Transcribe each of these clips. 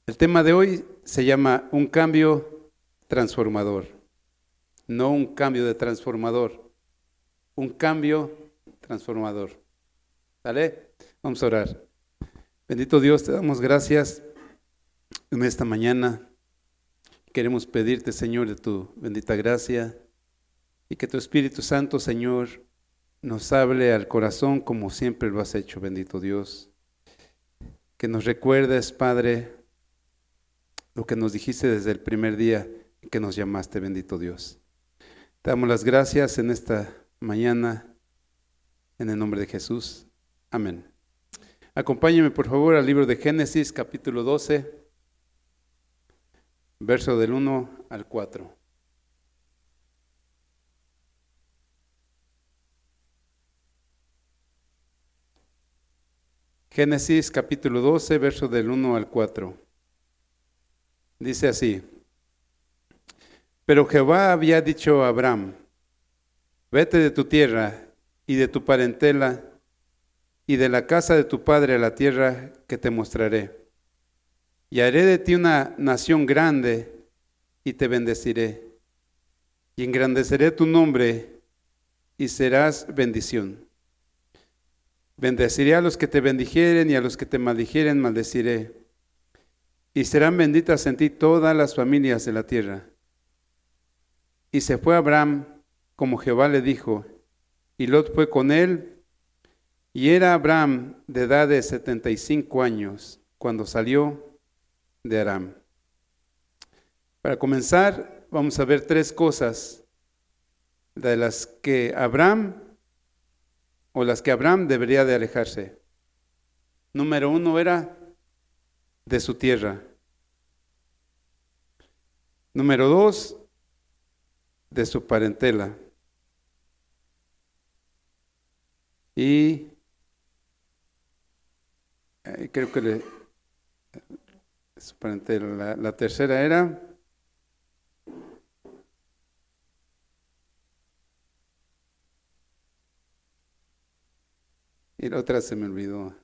El tema de hoy se llama un cambio transformador, no un cambio de transformador, un cambio transformador. ¿Sale? Vamos a orar. Bendito Dios, te damos gracias en esta mañana. Queremos pedirte, Señor, de tu bendita gracia y que tu Espíritu Santo, Señor, nos hable al corazón como siempre lo has hecho, bendito Dios. Que nos recuerdes, Padre, lo que nos dijiste desde el primer día que nos llamaste, bendito Dios. Te damos las gracias en esta mañana, en el nombre de Jesús. Amén. Acompáñeme por favor al libro de Génesis, capítulo 12, verso del 1 al 4. Génesis, capítulo 12, verso del 1 al 4. Dice así: Pero Jehová había dicho a Abraham: Vete de tu tierra y de tu parentela y de la casa de tu padre a la tierra que te mostraré. Y haré de ti una nación grande y te bendeciré. Y engrandeceré tu nombre y serás bendición. Bendeciré a los que te bendijeren y a los que te maldijeren maldeciré. Y serán benditas en ti todas las familias de la tierra. Y se fue Abraham como Jehová le dijo, y Lot fue con él. Y era Abraham de edad de 75 años cuando salió de Aram. Para comenzar, vamos a ver tres cosas de las que Abraham debería de alejarse. Número 1 era de su tierra. Número 2, de su parentela. Y creo que su parentela. La tercera era y la otra se me olvidó.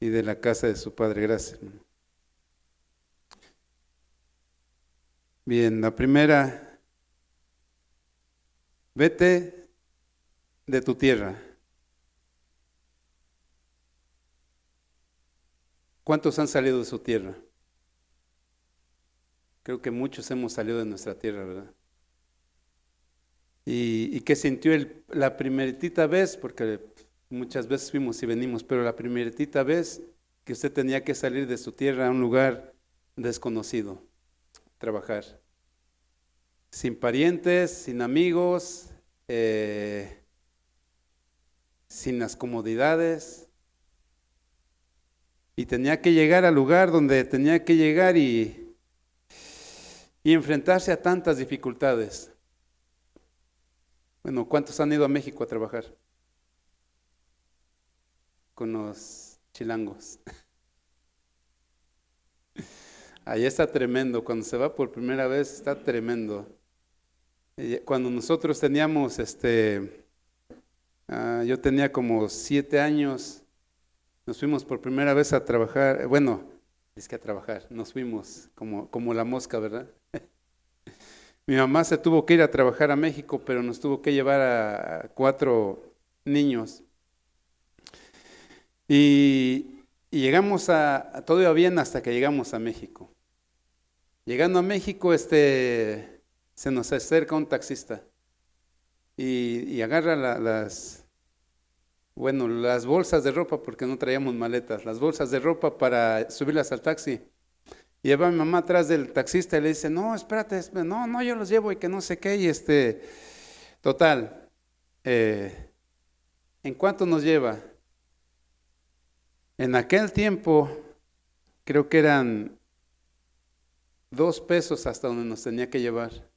Y de la casa de su padre, gracias. Bien, la primera, vete de tu tierra. ¿Cuántos han salido de su tierra? Creo que muchos hemos salido de nuestra tierra, ¿verdad? ¿Y qué sintió la primeritita vez? Porque muchas veces fuimos y venimos, pero la primeritita vez que usted tenía que salir de su tierra a un lugar desconocido, trabajar. Sin parientes, sin amigos, sin las comodidades. Y tenía que llegar al lugar donde tenía que llegar y enfrentarse a tantas dificultades. Bueno, ¿cuántos han ido a México a trabajar? Con los chilangos. Ahí está tremendo, cuando se va por primera vez está tremendo. Cuando nosotros teníamos, yo tenía como 7 años, nos fuimos por primera vez a trabajar, nos fuimos como la mosca, ¿verdad? Mi mamá se tuvo que ir a trabajar a México, pero nos tuvo que llevar a 4 niños. Y llegamos todo iba bien hasta que llegamos a México. Llegando a México, se nos acerca un taxista y agarra las bolsas de ropa, porque no traíamos maletas, las bolsas de ropa para subirlas al taxi. Y va mi mamá atrás del taxista y le dice: no, espérate, no, yo los llevo y que no sé qué. Y total, ¿en cuánto nos lleva? En aquel tiempo, creo que eran 2 pesos hasta donde nos tenía que llevar.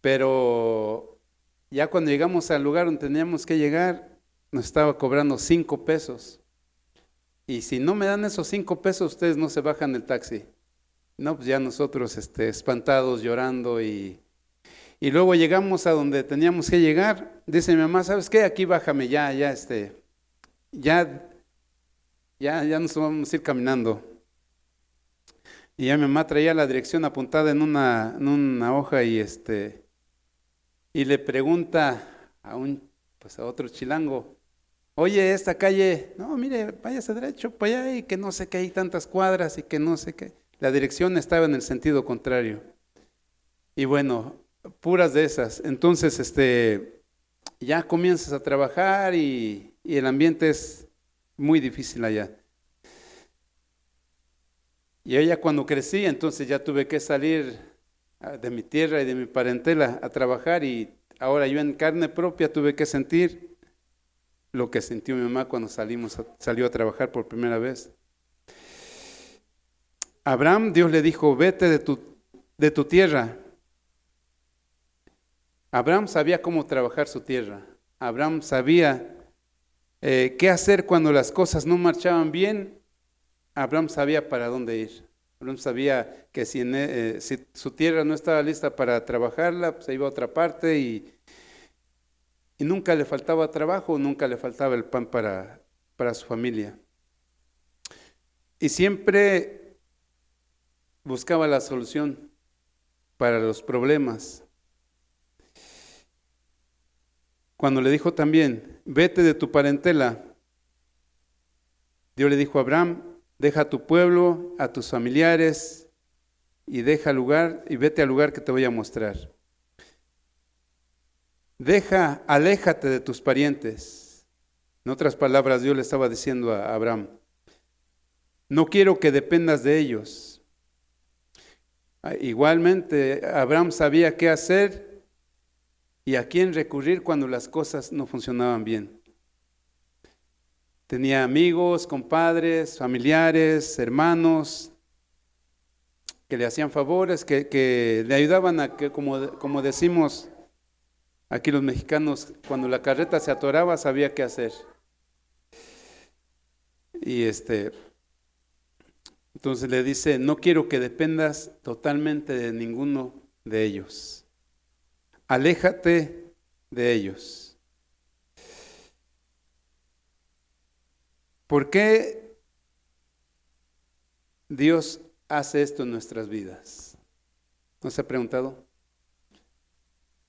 Pero ya cuando llegamos al lugar donde teníamos que llegar, nos estaba cobrando 5 pesos. Y si no me dan esos 5 pesos, ustedes no se bajan del taxi. No, pues ya nosotros espantados, llorando. Y luego llegamos a donde teníamos que llegar. Dice mi mamá: ¿sabes qué? Aquí bájame ya ya nos vamos a ir caminando. Y ya mi mamá traía la dirección apuntada en una hoja y le pregunta a otro chilango, oye, esta calle, no, mire, váyase derecho para allá y que no sé qué, hay tantas cuadras y que no sé qué. La dirección estaba en el sentido contrario. Y bueno, puras de esas. Entonces, ya comienzas a trabajar y el ambiente es muy difícil allá. Y ella cuando crecí, entonces ya tuve que salir de mi tierra y de mi parentela a trabajar y ahora yo en carne propia tuve que sentir lo que sintió mi mamá cuando salió a trabajar por primera vez. Abraham, Dios le dijo, vete de tu tierra. Abraham sabía cómo trabajar su tierra. Abraham sabía qué hacer cuando las cosas no marchaban bien. Abraham sabía para dónde ir. Abraham sabía que si su tierra no estaba lista para trabajarla, pues se iba a otra parte y nunca le faltaba trabajo, nunca le faltaba el pan para su familia. Y siempre buscaba la solución para los problemas. Cuando le dijo también, vete de tu parentela, Dios le dijo a Abraham, deja a tu pueblo, a tus familiares y vete al lugar que te voy a mostrar. Aléjate de tus parientes. En otras palabras, Dios le estaba diciendo a Abraham, no quiero que dependas de ellos. Igualmente, Abraham sabía qué hacer y a quién recurrir cuando las cosas no funcionaban bien. Tenía amigos, compadres, familiares, hermanos que le hacían favores, que le ayudaban a que, como decimos aquí los mexicanos, cuando la carreta se atoraba sabía qué hacer. Y entonces le dice, no quiero que dependas totalmente de ninguno de ellos. Aléjate de ellos. ¿Por qué Dios hace esto en nuestras vidas? ¿No se ha preguntado?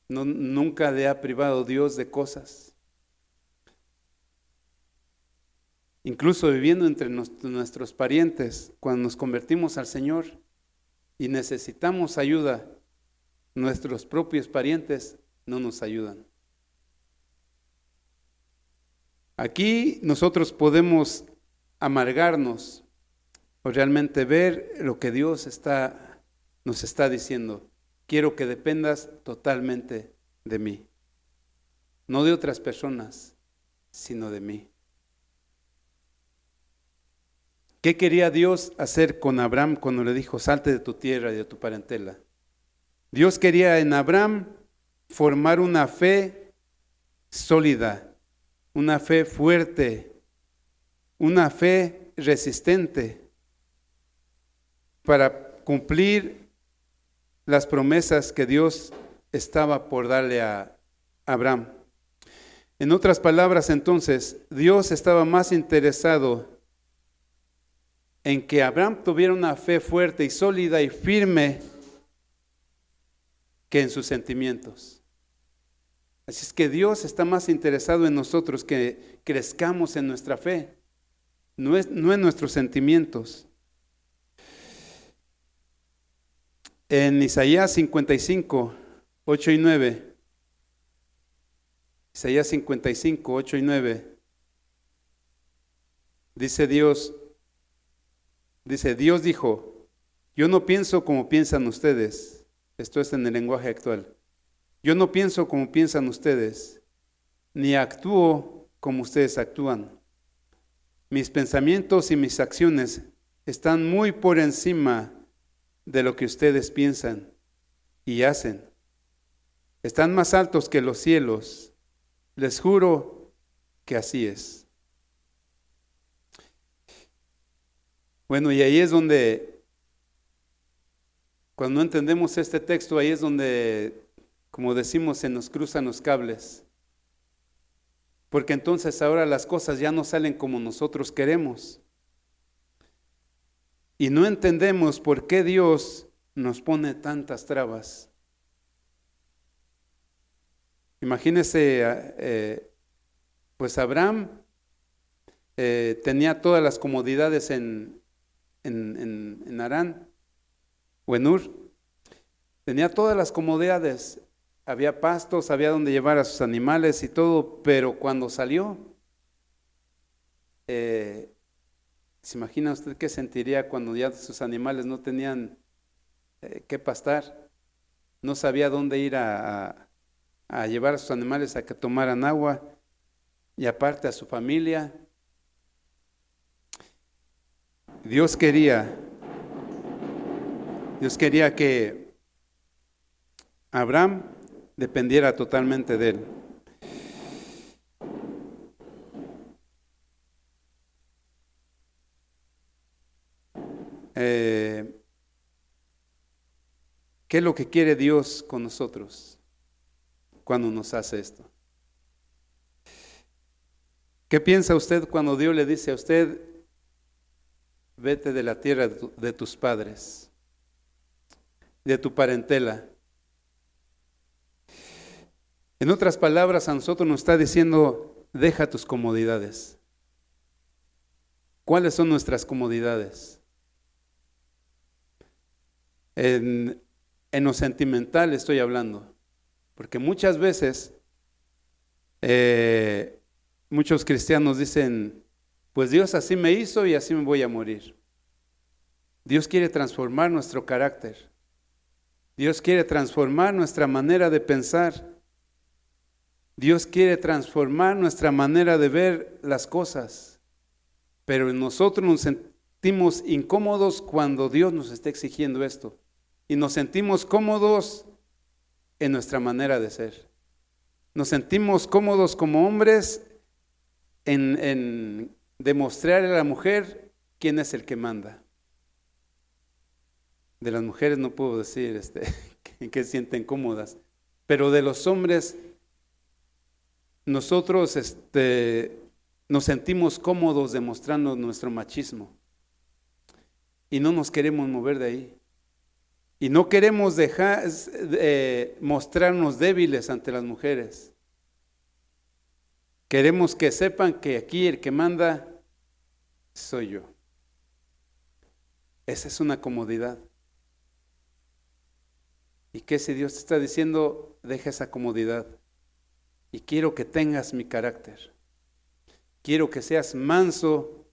Nunca le ha privado Dios de cosas. Incluso viviendo entre nuestros parientes, cuando nos convertimos al Señor y necesitamos ayuda, nuestros propios parientes no nos ayudan. Aquí nosotros podemos amargarnos o realmente ver lo que Dios nos está diciendo. Quiero que dependas totalmente de mí. No de otras personas, sino de mí. ¿Qué quería Dios hacer con Abraham cuando le dijo, salte de tu tierra y de tu parentela? Dios quería en Abraham formar una fe sólida, una fe fuerte, una fe resistente para cumplir las promesas que Dios estaba por darle a Abraham. En otras palabras, entonces, Dios estaba más interesado en que Abraham tuviera una fe fuerte y sólida y firme que en sus sentimientos. Así es que Dios está más interesado en nosotros que crezcamos en nuestra fe, no en nuestros sentimientos. En Isaías 55, 8 y 9, Isaías 55, 8 y 9, Dios dijo, yo no pienso como piensan ustedes, esto es en el lenguaje actual. Yo no pienso como piensan ustedes, ni actúo como ustedes actúan. Mis pensamientos y mis acciones están muy por encima de lo que ustedes piensan y hacen. Están más altos que los cielos. Les juro que así es. Bueno, y ahí es donde, cuando entendemos este texto, ahí es donde, como decimos, se nos cruzan los cables. Porque entonces ahora las cosas ya no salen como nosotros queremos. Y no entendemos por qué Dios nos pone tantas trabas. Imagínese, pues Abraham tenía todas las comodidades en Harán o en Ur. Tenía todas las comodidades. Había pastos, había donde llevar a sus animales y todo, pero cuando salió, ¿se imagina usted qué sentiría cuando ya sus animales no tenían que pastar? No sabía dónde ir a llevar a sus animales a que tomaran agua, y aparte a su familia. Dios quería que Abraham dependiera totalmente de él. ¿Qué es lo que quiere Dios con nosotros cuando nos hace esto? ¿Qué piensa usted cuando Dios le dice a usted, vete de la tierra de tus padres, de tu parentela? En otras palabras, a nosotros nos está diciendo, deja tus comodidades. ¿Cuáles son nuestras comodidades? En lo sentimental estoy hablando, porque muchas veces muchos cristianos dicen, pues Dios así me hizo y así me voy a morir. Dios quiere transformar nuestro carácter. Dios quiere transformar nuestra manera de pensar. Dios quiere transformar nuestra manera de ver las cosas. Pero nosotros nos sentimos incómodos cuando Dios nos está exigiendo esto. Y nos sentimos cómodos en nuestra manera de ser. Nos sentimos cómodos como hombres en demostrarle a la mujer quién es el que manda. De las mujeres no puedo decir que se sienten cómodas, pero de los hombres nosotros nos sentimos cómodos demostrando nuestro machismo y no nos queremos mover de ahí. Y no queremos dejar mostrarnos débiles ante las mujeres. Queremos que sepan que aquí el que manda soy yo. Esa es una comodidad. ¿Y qué si Dios te está diciendo, deja esa comodidad? Y quiero que tengas mi carácter. Quiero que seas manso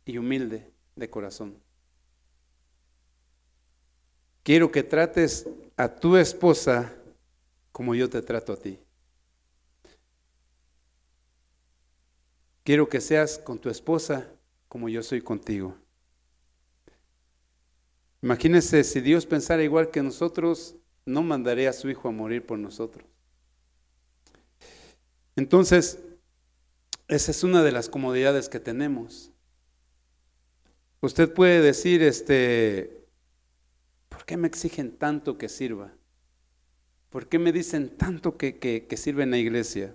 y humilde de corazón. Quiero que trates a tu esposa como yo te trato a ti. Quiero que seas con tu esposa como yo soy contigo. Imagínense, si Dios pensara igual que nosotros, no mandaría a su Hijo a morir por nosotros. Entonces, esa es una de las comodidades que tenemos. Usted puede decir, ¿por qué me exigen tanto que sirva? ¿Por qué me dicen tanto que sirva en la iglesia?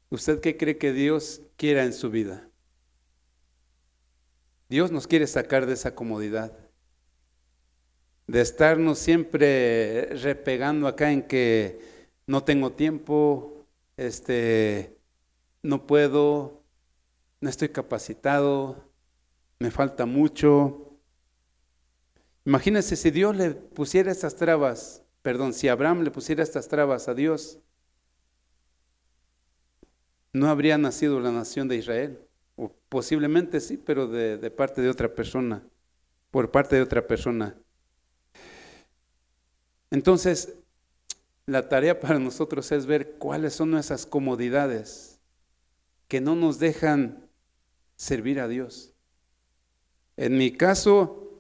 ¿Usted qué cree que Dios quiera en su vida? Dios nos quiere sacar de esa comodidad, de estarnos siempre repegando acá en que no tengo tiempo, no puedo, no estoy capacitado, me falta mucho. Imagínense si Dios le pusiera estas trabas, si Abraham le pusiera estas trabas a Dios, no habría nacido la nación de Israel. O posiblemente sí, pero de parte de otra persona, por parte de otra persona. Entonces, la tarea para nosotros es ver cuáles son esas comodidades que no nos dejan servir a Dios. En mi caso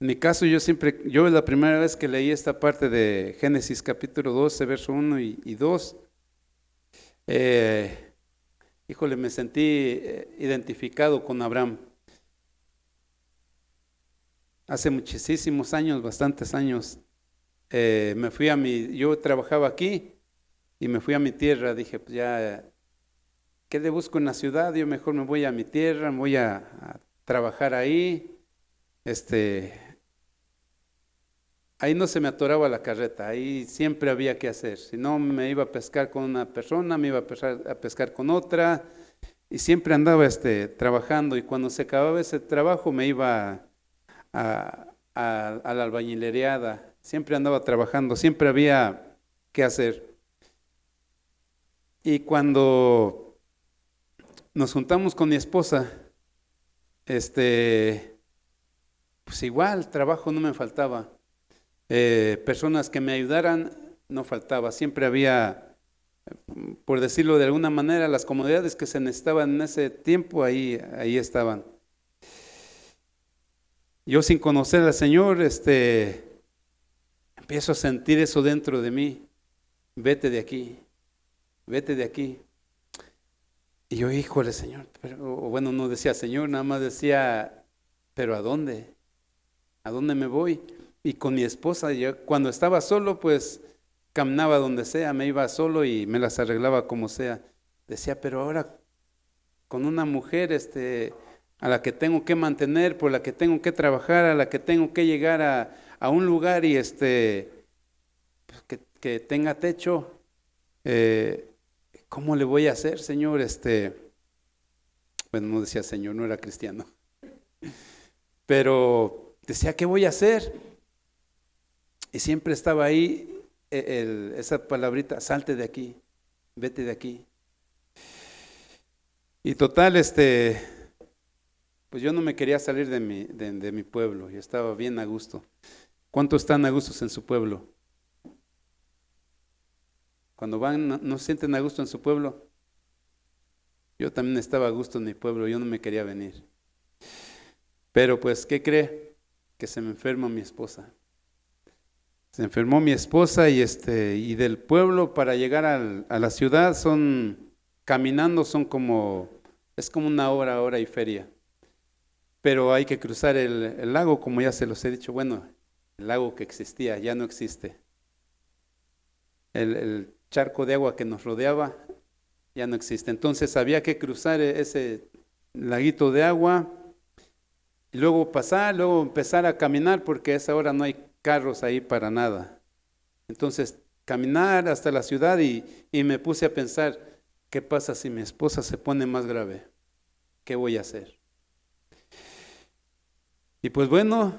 yo la primera vez que leí esta parte de Génesis capítulo 12, verso 1 y 2, me sentí identificado con Abraham. Hace muchísimos años, bastantes años, yo trabajaba aquí y me fui a mi tierra. Dije, pues ya ¿qué le busco en la ciudad? Yo mejor me voy a mi tierra, me voy a trabajar ahí. Ahí no se me atoraba la carreta, ahí siempre había que hacer. Si no, me iba a pescar con una persona, me iba a pescar con otra, y siempre andaba trabajando, y cuando se acababa ese trabajo me iba a la albañilereada, siempre andaba trabajando, siempre había que hacer. Y cuando nos juntamos con mi esposa, pues igual, trabajo no me faltaba. Personas que me ayudaran no faltaba, siempre había, por decirlo de alguna manera, las comodidades que se necesitaban en ese tiempo, ahí estaban. Yo, sin conocer al Señor, empiezo a sentir eso dentro de mí: vete de aquí, vete de aquí. Y yo, híjole, Señor, pero, bueno, no decía Señor, nada más decía, pero ¿a dónde? ¿A dónde me voy? Y con mi esposa, yo cuando estaba solo, pues caminaba donde sea, me iba solo y me las arreglaba como sea. Decía, pero ahora con una mujer a la que tengo que mantener, por la que tengo que trabajar, a la que tengo que llegar a un lugar y pues, que tenga techo, ¿cómo le voy a hacer, Señor? Bueno, no decía Señor, no era cristiano, pero decía, ¿qué voy a hacer? Y siempre estaba ahí esa palabrita: salte de aquí, vete de aquí. Y total, pues yo no me quería salir de mi pueblo, yo estaba bien a gusto. ¿Cuántos están a gustos en su pueblo? Cuando van, ¿no se sienten a gusto en su pueblo? Yo también estaba a gusto en mi pueblo, yo no me quería venir. Pero pues, ¿qué cree? Que se me enferma mi esposa. Se enfermó mi esposa y del pueblo para llegar a la ciudad caminando es como una hora y feria. Pero hay que cruzar el lago, como ya se los he dicho. Bueno, el lago que existía ya no existe. El charco de agua que nos rodeaba ya no existe. Entonces había que cruzar ese laguito de agua y luego pasar, luego empezar a caminar, porque a esa hora no hay carros ahí para nada. Entonces caminar hasta la ciudad y me puse a pensar, ¿qué pasa si mi esposa se pone más grave? ¿Qué voy a hacer? Y pues bueno,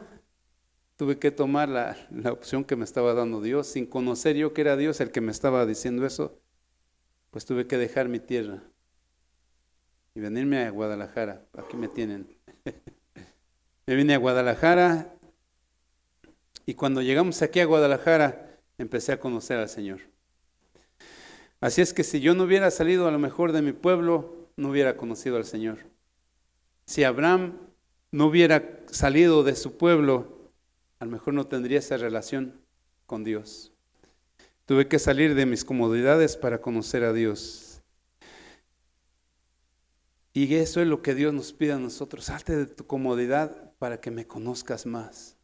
tuve que tomar la opción que me estaba dando Dios, sin conocer yo que era Dios el que me estaba diciendo eso. Pues tuve que dejar mi tierra y venirme a Guadalajara. Aquí me tienen. Me vine a Guadalajara y cuando llegamos aquí a Guadalajara empecé a conocer al Señor. Así es que si yo no hubiera salido a lo mejor de mi pueblo, no hubiera conocido al Señor. Si Abraham no hubiera salido de su pueblo, a lo mejor no tendría esa relación con Dios. Tuve que salir de mis comodidades para conocer a Dios. Y eso es lo que Dios nos pide a nosotros: salte de tu comodidad para que me conozcas más.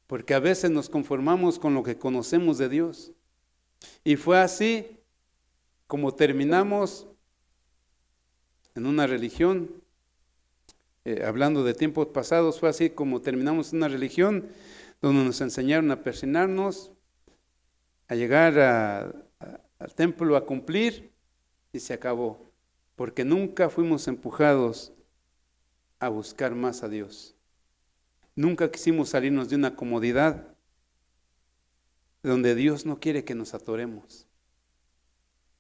Porque a veces nos conformamos con lo que conocemos de Dios. Y fue así como terminamos en una religión. Hablando de tiempos pasados, fue así como terminamos en una religión donde nos enseñaron a persignarnos, a llegar al templo a cumplir, y se acabó. Porque nunca fuimos empujados a buscar más a Dios. Nunca quisimos salirnos de una comodidad donde Dios no quiere que nos atoremos.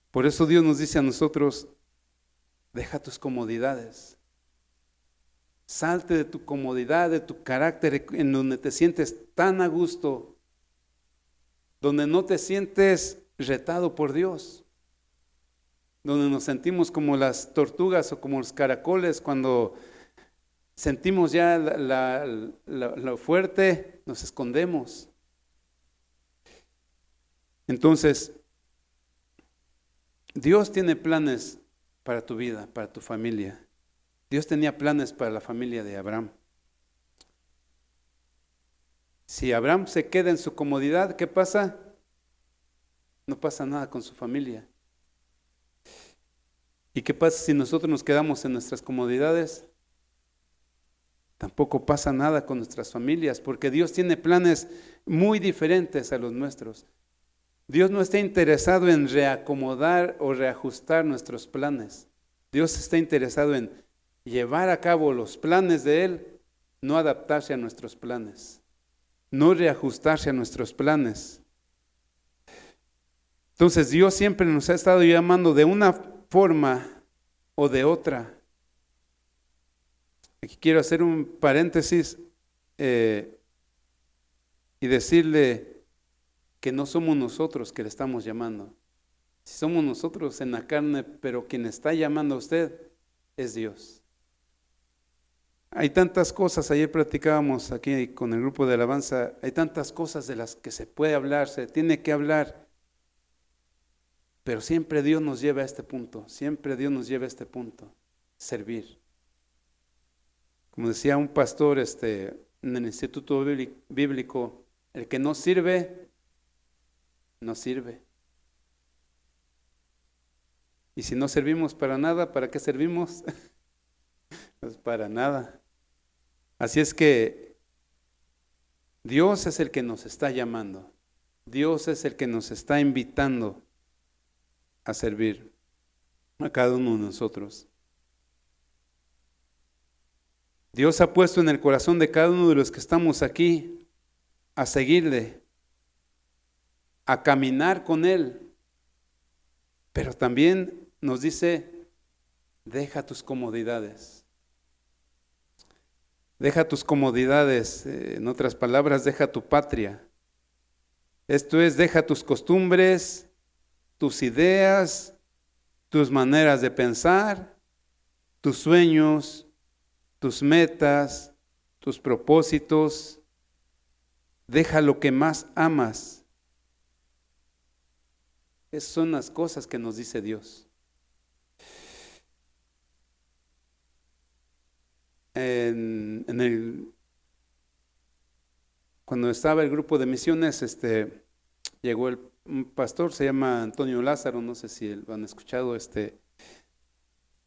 Por eso Dios nos dice a nosotros: deja tus comodidades. Salte de tu comodidad, de tu carácter, en donde te sientes tan a gusto, donde no te sientes retado por Dios, donde nos sentimos como las tortugas o como los caracoles cuando sentimos ya lo fuerte, nos escondemos. Entonces, Dios tiene planes para tu vida, para tu familia. Dios tenía planes para la familia de Abraham. Si Abraham se queda en su comodidad, ¿qué pasa? No pasa nada con su familia. ¿Y qué pasa si nosotros nos quedamos en nuestras comodidades? Tampoco pasa nada con nuestras familias, porque Dios tiene planes muy diferentes a los nuestros. Dios no está interesado en reacomodar o reajustar nuestros planes. Dios está interesado en llevar a cabo los planes de Él, no adaptarse a nuestros planes, no reajustarse a nuestros planes. Entonces Dios siempre nos ha estado llamando de una forma o de otra. Aquí quiero hacer un paréntesis y decirle que no somos nosotros que le estamos llamando. Si somos nosotros en la carne, pero quien está llamando a usted es Dios. Hay tantas cosas, ayer platicábamos aquí con el grupo de alabanza, hay tantas cosas de las que se puede hablar, se tiene que hablar, pero siempre Dios nos lleva a este punto, siempre Dios nos lleva a este punto, servir. Como decía un pastor en el Instituto Bíblico, el que no sirve, no sirve. Y si no servimos para nada, ¿para qué servimos? Pues para nada. Así es que Dios es el que nos está llamando. Dios es el que nos está invitando a servir a cada uno de nosotros. Dios ha puesto en el corazón de cada uno de los que estamos aquí a seguirle, a caminar con Él. Pero también nos dice, deja tus comodidades. Deja tus comodidades, en otras palabras, deja tu patria. Esto es, deja tus costumbres, tus ideas, tus maneras de pensar, tus sueños, tus metas, tus propósitos. Deja lo que más amas. Esas son las cosas que nos dice Dios. Cuando estaba el grupo de misiones, llegó un pastor, se llama Antonio Lázaro, no sé si lo han escuchado,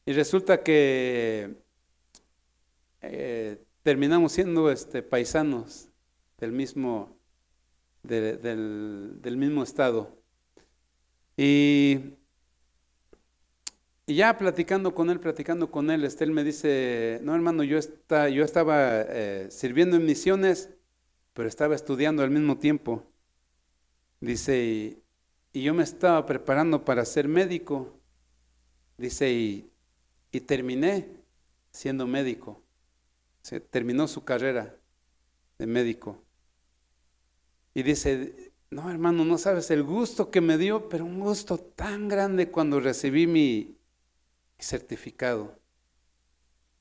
y resulta que terminamos siendo paisanos del mismo estado. Y ya platicando con él, él me dice, no hermano, yo estaba sirviendo en misiones, pero estaba estudiando al mismo tiempo. Dice, y yo me estaba preparando para ser médico. Dice, y terminé siendo médico. Se terminó su carrera de médico. Y dice, no hermano, no sabes el gusto que me dio, pero un gusto tan grande cuando recibí mi certificado,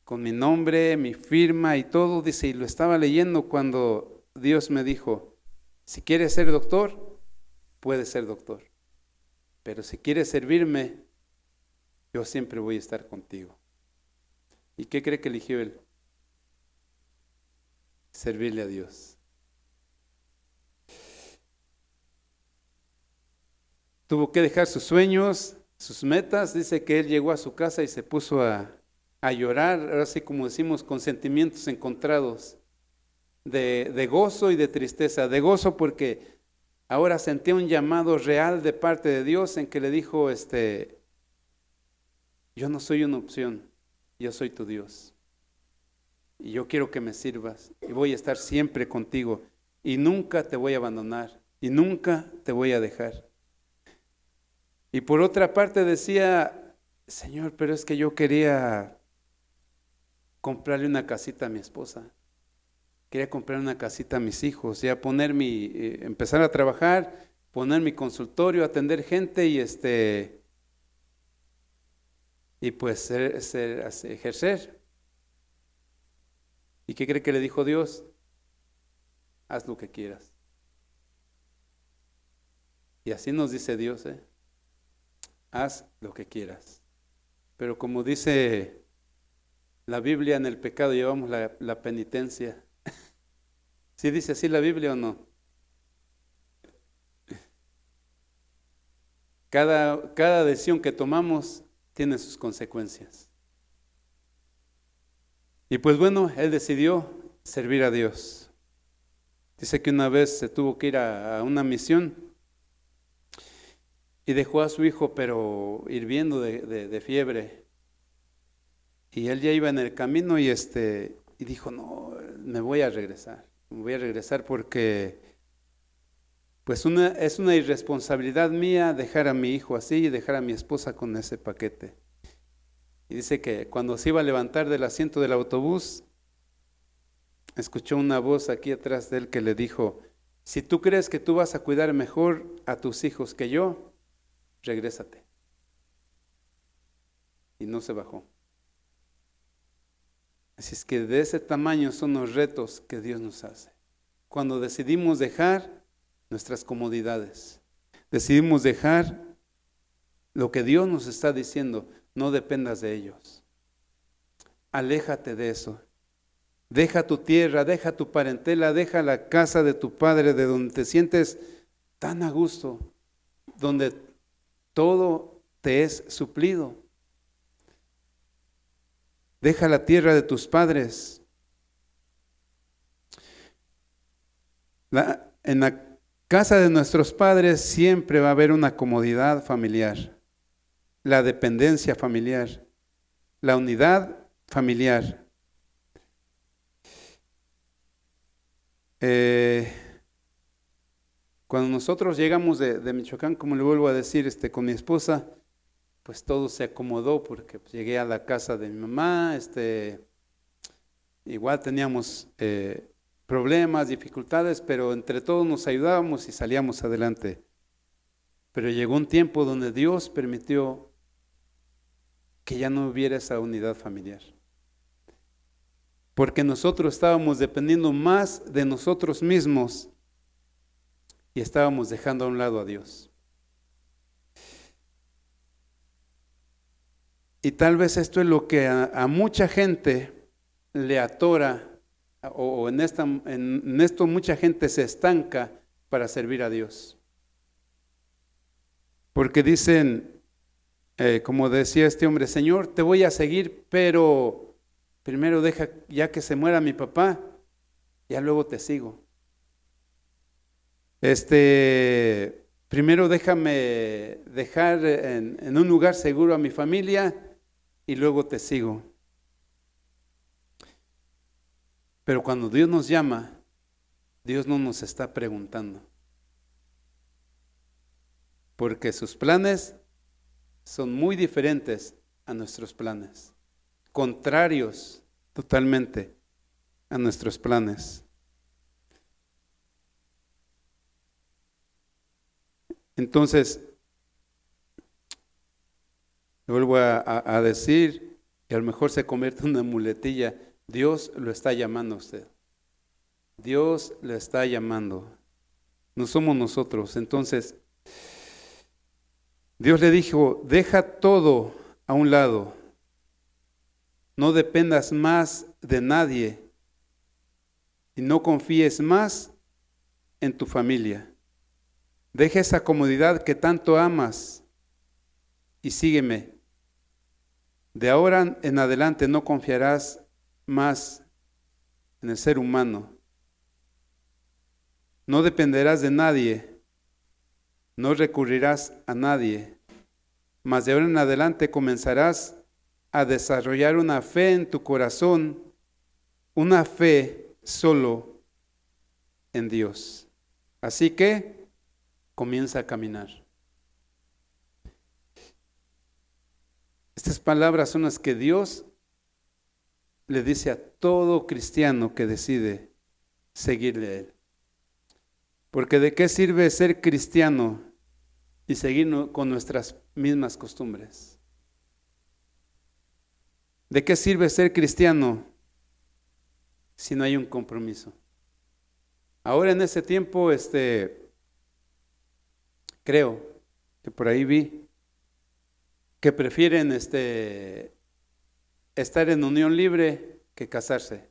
con mi nombre, mi firma y todo. Dice, y lo estaba leyendo cuando Dios me dijo, si quieres ser doctor, puedes ser doctor, pero si quieres servirme, yo siempre voy a estar contigo. ¿Y qué cree que eligió él? Servirle a Dios. Tuvo que dejar sus sueños, sus metas. Dice que él llegó a su casa y se puso a llorar, ahora sí como decimos, con sentimientos encontrados, de gozo y de tristeza. De gozo porque ahora sentía un llamado real de parte de Dios en que le dijo, yo no soy una opción, yo soy tu Dios. Y yo quiero que me sirvas y voy a estar siempre contigo y nunca te voy a abandonar y nunca te voy a dejar. Y por otra parte decía, Señor, pero es que yo quería comprarle una casita a mi esposa, quería comprar una casita a mis hijos, ya empezar a trabajar, poner mi consultorio, atender gente y pues ejercer. ¿Y qué cree que le dijo Dios? Haz lo que quieras. Y así nos dice Dios, haz lo que quieras. Pero como dice la Biblia, en el pecado llevamos la penitencia. ¿Sí dice así la Biblia o no? Cada decisión que tomamos tiene sus consecuencias. Y pues bueno, él decidió servir a Dios. Dice que una vez se tuvo que ir a una misión y dejó a su hijo, pero hirviendo de fiebre. Y él ya iba en el camino y dijo, no, me voy a regresar porque pues es una irresponsabilidad mía dejar a mi hijo así y dejar a mi esposa con ese paquete. Y dice que cuando se iba a levantar del asiento del autobús, escuchó una voz aquí atrás de él que le dijo, si tú crees que tú vas a cuidar mejor a tus hijos que yo, regrésate. Y no se bajó. Así es que de ese tamaño son los retos que Dios nos hace. Cuando decidimos dejar nuestras comodidades, decidimos dejar lo que Dios nos está diciendo, no dependas de ellos. Aléjate de eso. Deja tu tierra, deja tu parentela, deja la casa de tu padre, de donde te sientes tan a gusto, donde todo te es suplido. Deja la tierra de tus padres. En la casa de nuestros padres siempre va a haber una comodidad familiar, la dependencia familiar, la unidad familiar. Cuando nosotros llegamos de Michoacán, como le vuelvo a decir, con mi esposa, pues todo se acomodó porque llegué a la casa de mi mamá, igual teníamos problemas, dificultades, pero entre todos nos ayudábamos y salíamos adelante. Pero llegó un tiempo donde Dios permitió que ya no hubiera esa unidad familiar. Porque nosotros estábamos dependiendo más de nosotros mismos y estábamos dejando a un lado a Dios. Y tal vez esto es lo que a mucha gente le atora, o en esto mucha gente se estanca para servir a Dios. Porque dicen, como decía este hombre, Señor, te voy a seguir, pero primero deja ya que se muera mi papá, ya luego te sigo. Primero déjame dejar en un lugar seguro a mi familia y luego te sigo. Pero cuando Dios nos llama, Dios no nos está preguntando. Porque sus planes son muy diferentes a nuestros planes, contrarios totalmente a nuestros planes. Entonces, le vuelvo a decir, y a lo mejor se convierte en una muletilla, Dios lo está llamando a usted. Dios le está llamando. No somos nosotros. Entonces, Dios le dijo, deja todo a un lado. No dependas más de nadie y no confíes más en tu familia. Deja esa comodidad que tanto amas y sígueme. De ahora en adelante no confiarás más en el ser humano. No dependerás de nadie, no recurrirás a nadie, mas de ahora en adelante comenzarás a desarrollar una fe en tu corazón, una fe solo en Dios. Así que comienza a caminar. Estas palabras son las que Dios le dice a todo cristiano que decide seguirle a Él. Porque ¿de qué sirve ser cristiano y seguir con nuestras mismas costumbres? ¿De qué sirve ser cristiano si no hay un compromiso? Ahora en ese tiempo, creo que por ahí vi que prefieren estar en unión libre que casarse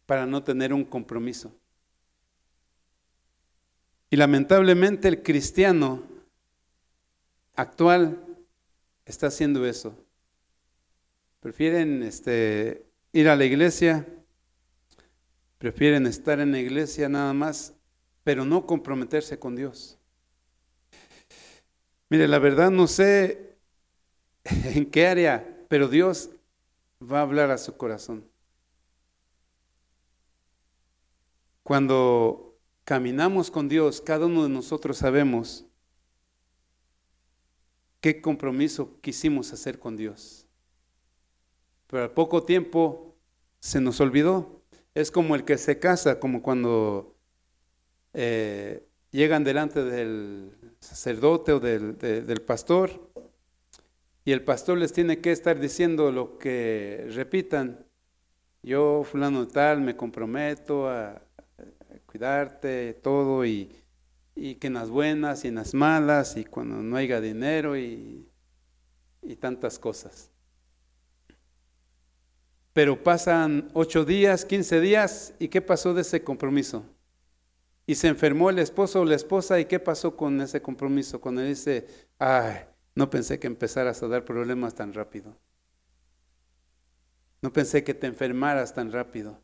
para no tener un compromiso. Y lamentablemente el cristiano actual está haciendo eso. Prefieren ir a la iglesia, prefieren estar en la iglesia nada más, pero no comprometerse con Dios. Mire, la verdad no sé en qué área, pero Dios va a hablar a su corazón. Cuando caminamos con Dios, cada uno de nosotros sabemos qué compromiso quisimos hacer con Dios. Pero al poco tiempo se nos olvidó. Es como el que se casa, como cuando llegan delante del sacerdote o del pastor, y el pastor les tiene que estar diciendo lo que repitan. Yo, fulano de tal, me comprometo a cuidarte, todo, y que en las buenas y en las malas, y cuando no haya dinero y tantas cosas. Pero pasan 8 días, 15 días, ¿y qué pasó de ese compromiso? Y se enfermó el esposo o la esposa, ¿y qué pasó con ese compromiso? Cuando él dice, ay, no pensé que empezaras a dar problemas tan rápido. No pensé que te enfermaras tan rápido.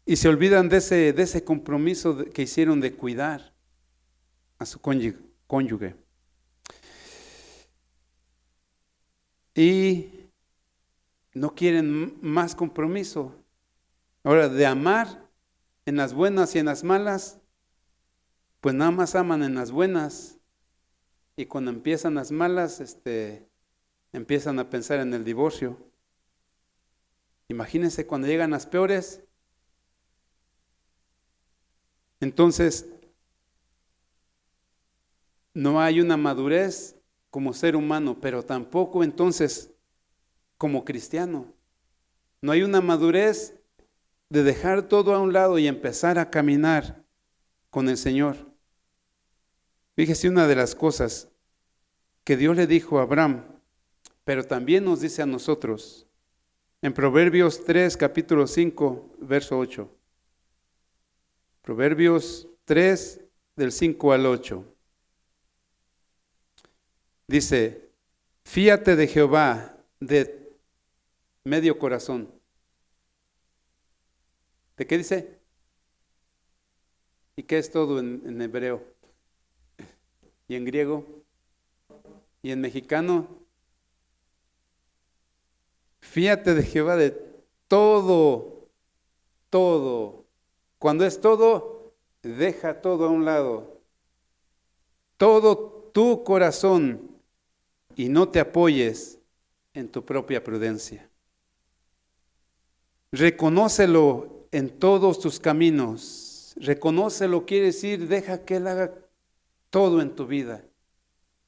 Y se olvidan de ese compromiso que hicieron de cuidar a su cónyuge. Y no quieren más compromiso. Ahora, de amar en las buenas y en las malas, pues nada más aman en las buenas. Y cuando empiezan las malas, empiezan a pensar en el divorcio. Imagínense cuando llegan las peores. Entonces, no hay una madurez como ser humano, pero tampoco entonces como cristiano. No hay una madurez de dejar todo a un lado y empezar a caminar con el Señor. Fíjese una de las cosas que Dios le dijo a Abraham, pero también nos dice a nosotros, en Proverbios 3, capítulo 5, verso 8. Proverbios 3, del 5 al 8. Dice, fíate de Jehová de medio corazón. ¿De qué dice? ¿Y qué es todo en hebreo? ¿Y en griego? ¿Y en mexicano? Fíate de Jehová de todo. Cuando es todo, deja todo a un lado. Todo tu corazón, y no te apoyes en tu propia prudencia. Reconócelo en todos tus caminos. Reconócelo quiere decir, deja que Él haga todo en tu vida.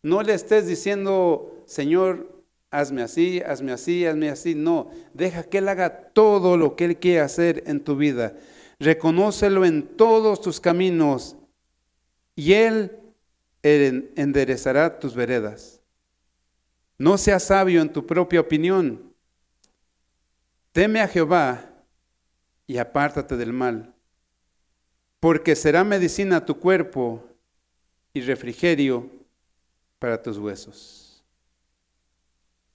No le estés diciendo, Señor, hazme así, hazme así, hazme así. No, deja que Él haga todo lo que Él quiere hacer en tu vida. Reconócelo en todos tus caminos y Él enderezará tus veredas. No seas sabio en tu propia opinión. Teme a Jehová y apártate del mal, porque será medicina a tu cuerpo y refrigerio para tus huesos.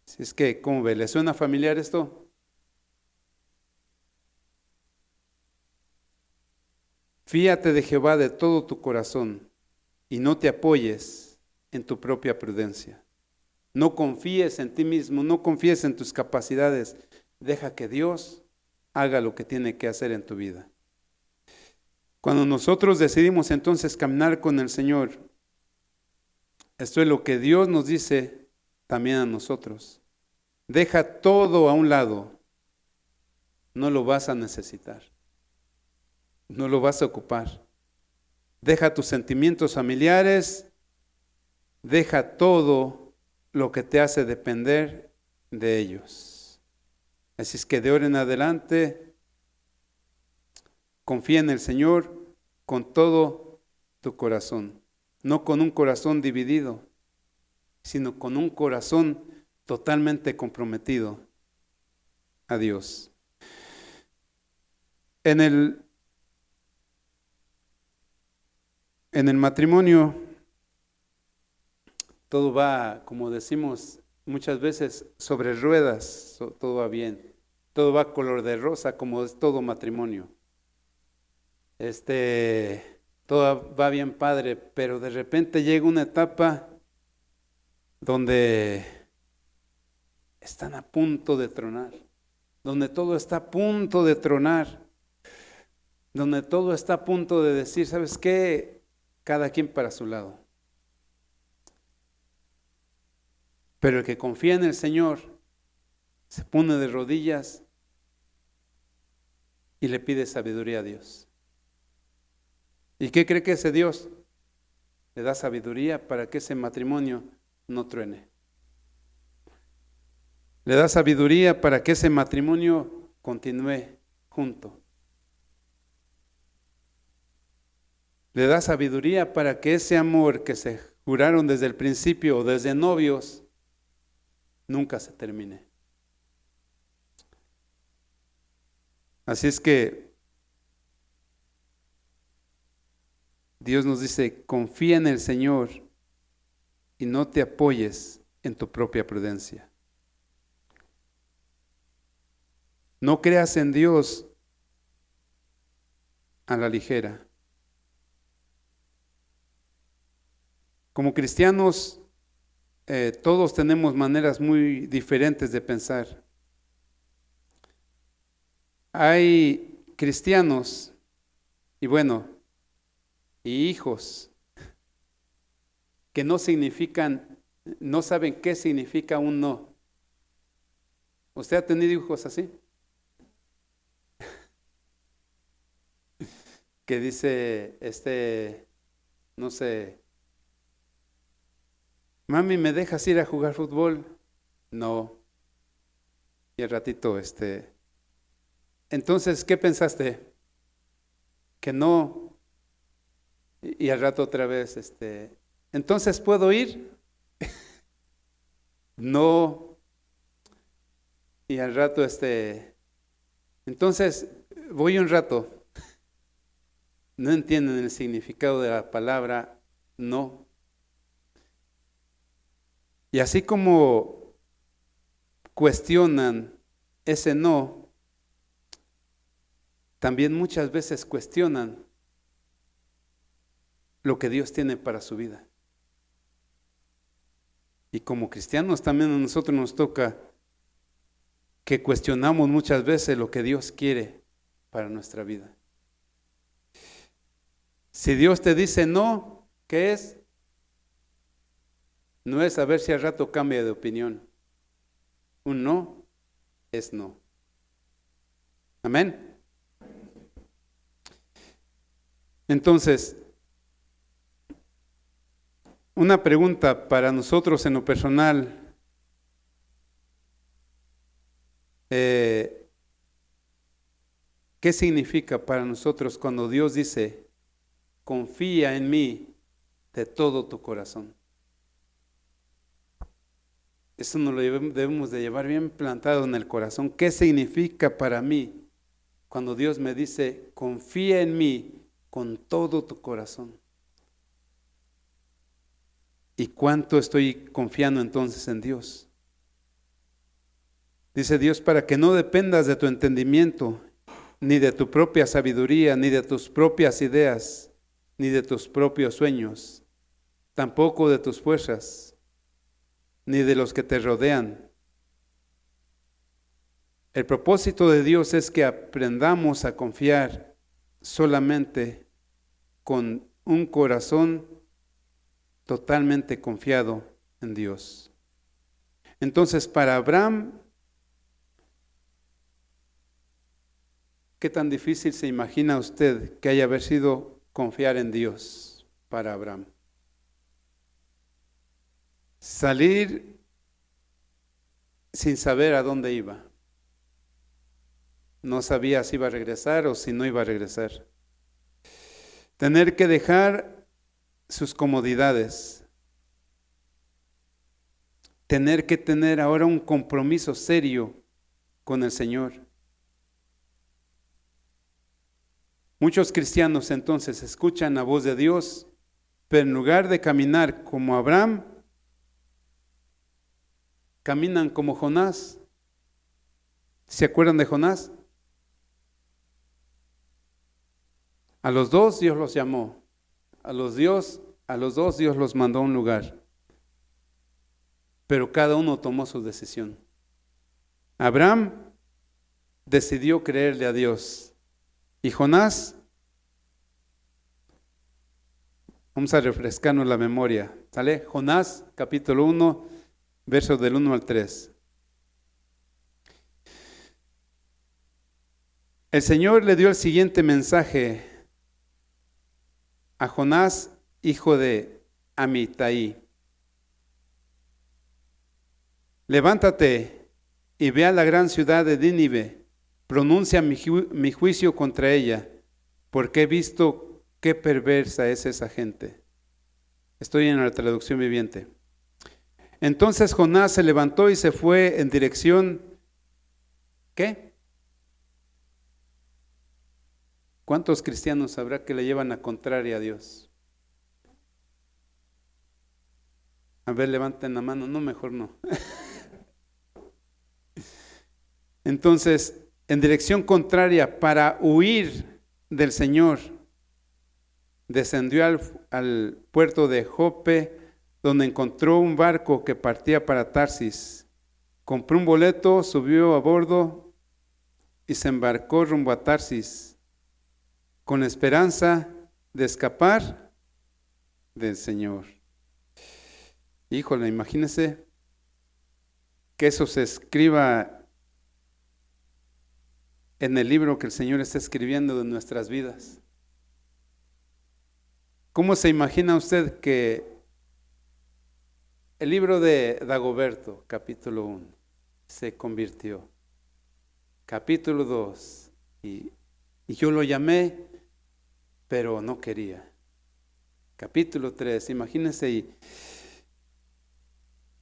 Si es que, ¿cómo ve? ¿Le suena familiar esto? Fíate de Jehová de todo tu corazón y no te apoyes en tu propia prudencia. No confíes en ti mismo, no confíes en tus capacidades. Deja que Dios haga lo que tiene que hacer en tu vida. Cuando nosotros decidimos entonces caminar con el Señor, esto es lo que Dios nos dice también a nosotros. Deja todo a un lado. No lo vas a necesitar. No lo vas a ocupar. Deja tus sentimientos familiares. Deja todo lo que te hace depender de ellos. Así es que de ahora en adelante, confía en el Señor con todo tu corazón. No con un corazón dividido, sino con un corazón totalmente comprometido a Dios. En el matrimonio, todo va, como decimos, muchas veces sobre ruedas, todo va bien, todo va color de rosa como es todo matrimonio. Todo va bien padre, pero de repente llega una etapa donde están a punto de tronar, donde todo está a punto de tronar, donde todo está a punto de decir, ¿sabes qué? Cada quien para su lado. Pero el que confía en el Señor se pone de rodillas y le pide sabiduría a Dios. ¿Y qué cree que ese Dios? Le da sabiduría para que ese matrimonio no truene. Le da sabiduría para que ese matrimonio continúe junto. Le da sabiduría para que ese amor que se juraron desde el principio o desde novios nunca se termine. Así es que Dios nos dice, confía en el Señor y no te apoyes en tu propia prudencia. No creas en Dios a la ligera. Como cristianos, todos tenemos maneras muy diferentes de pensar. Hay cristianos y hijos que no saben qué significa un no. ¿Usted ha tenido hijos así? Que dice, no sé, mami, ¿me dejas ir a jugar fútbol? No. Y al ratito, entonces, ¿qué pensaste? Que no. Y al rato otra vez, entonces, ¿puedo ir? No. Y al rato, entonces, voy un rato. No entienden el significado de la palabra no. Y así como cuestionan ese no, también muchas veces cuestionan lo que Dios tiene para su vida. Y como cristianos también a nosotros nos toca que cuestionamos muchas veces lo que Dios quiere para nuestra vida. Si Dios te dice no, ¿qué es? No es saber si al rato cambia de opinión. Un no es no. Amén. Entonces, una pregunta para nosotros en lo personal. ¿Qué significa para nosotros cuando Dios dice, confía en mí de todo tu corazón? Eso nos lo debemos de llevar bien plantado en el corazón. ¿Qué significa para mí cuando Dios me dice, confía en mí con todo tu corazón? ¿Y cuánto estoy confiando entonces en Dios? Dice Dios, para que no dependas de tu entendimiento, ni de tu propia sabiduría, ni de tus propias ideas, ni de tus propios sueños, tampoco de tus fuerzas, ni de los que te rodean. El propósito de Dios es que aprendamos a confiar solamente con un corazón totalmente confiado en Dios. Entonces, para Abraham, ¿qué tan difícil se imagina usted que haya haber sido confiar en Dios para Abraham? Salir sin saber a dónde iba. No sabía si iba a regresar o si no iba a regresar. Tener que dejar sus comodidades. Tener que tener ahora un compromiso serio con el Señor. Muchos cristianos entonces escuchan la voz de Dios, pero en lugar de caminar como Abraham, caminan como Jonás. ¿Se acuerdan de Jonás? A los dos Dios los llamó. A los dos Dios los mandó a un lugar. Pero cada uno tomó su decisión. Abraham decidió creerle a Dios. Y Jonás, vamos a refrescarnos la memoria. ¿Sale? Jonás, capítulo 1, versos del 1 al 3. El Señor le dio el siguiente mensaje a Jonás, hijo de Amitai. Levántate y ve a la gran ciudad de Nínive, pronuncia mi juicio contra ella, porque he visto qué perversa es esa gente. Estoy en la traducción viviente. Entonces Jonás se levantó y se fue en dirección, ¿qué? ¿Cuántos cristianos habrá que le llevan a contraria a Dios? A ver, levanten la mano. No, mejor no. Entonces, en dirección contraria, para huir del Señor, descendió al puerto de Jope, donde encontró un barco que partía para Tarsis. Compró un boleto, subió a bordo y se embarcó rumbo a Tarsis, con esperanza de escapar del Señor. Híjole, imagínense que eso se escriba en el libro que el Señor está escribiendo de nuestras vidas. ¿Cómo se imagina usted que el libro de Dagoberto, capítulo 1, se convirtió? Capítulo 2, y yo lo llamé, pero no quería. Capítulo 3, imagínense,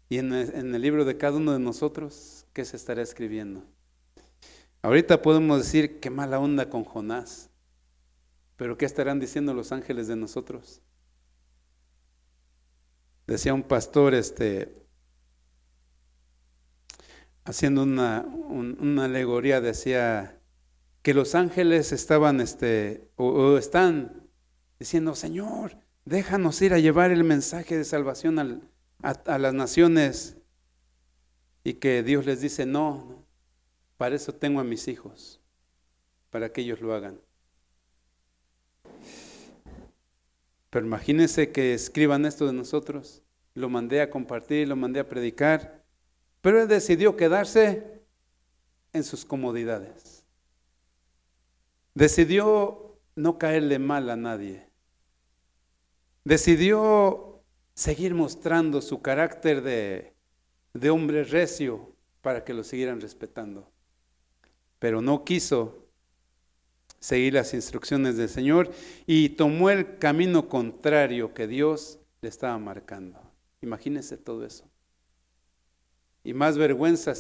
y en el libro de cada uno de nosotros, ¿qué se estará escribiendo? Ahorita podemos decir qué mala onda con Jonás, pero ¿qué estarán diciendo los ángeles de nosotros? Decía un pastor, haciendo una alegoría, decía que los ángeles estaban, o están diciendo: Señor, déjanos ir a llevar el mensaje de salvación a las naciones, y que Dios les dice: no, para eso tengo a mis hijos, para que ellos lo hagan. Pero imagínense que escriban esto de nosotros. Lo mandé a compartir, lo mandé a predicar, pero él decidió quedarse en sus comodidades. Decidió no caerle mal a nadie. Decidió seguir mostrando su carácter de hombre recio para que lo siguieran respetando. Pero no quiso seguir las instrucciones del Señor y tomó el camino contrario que Dios le estaba marcando. Imagínense todo eso. Y más vergüenza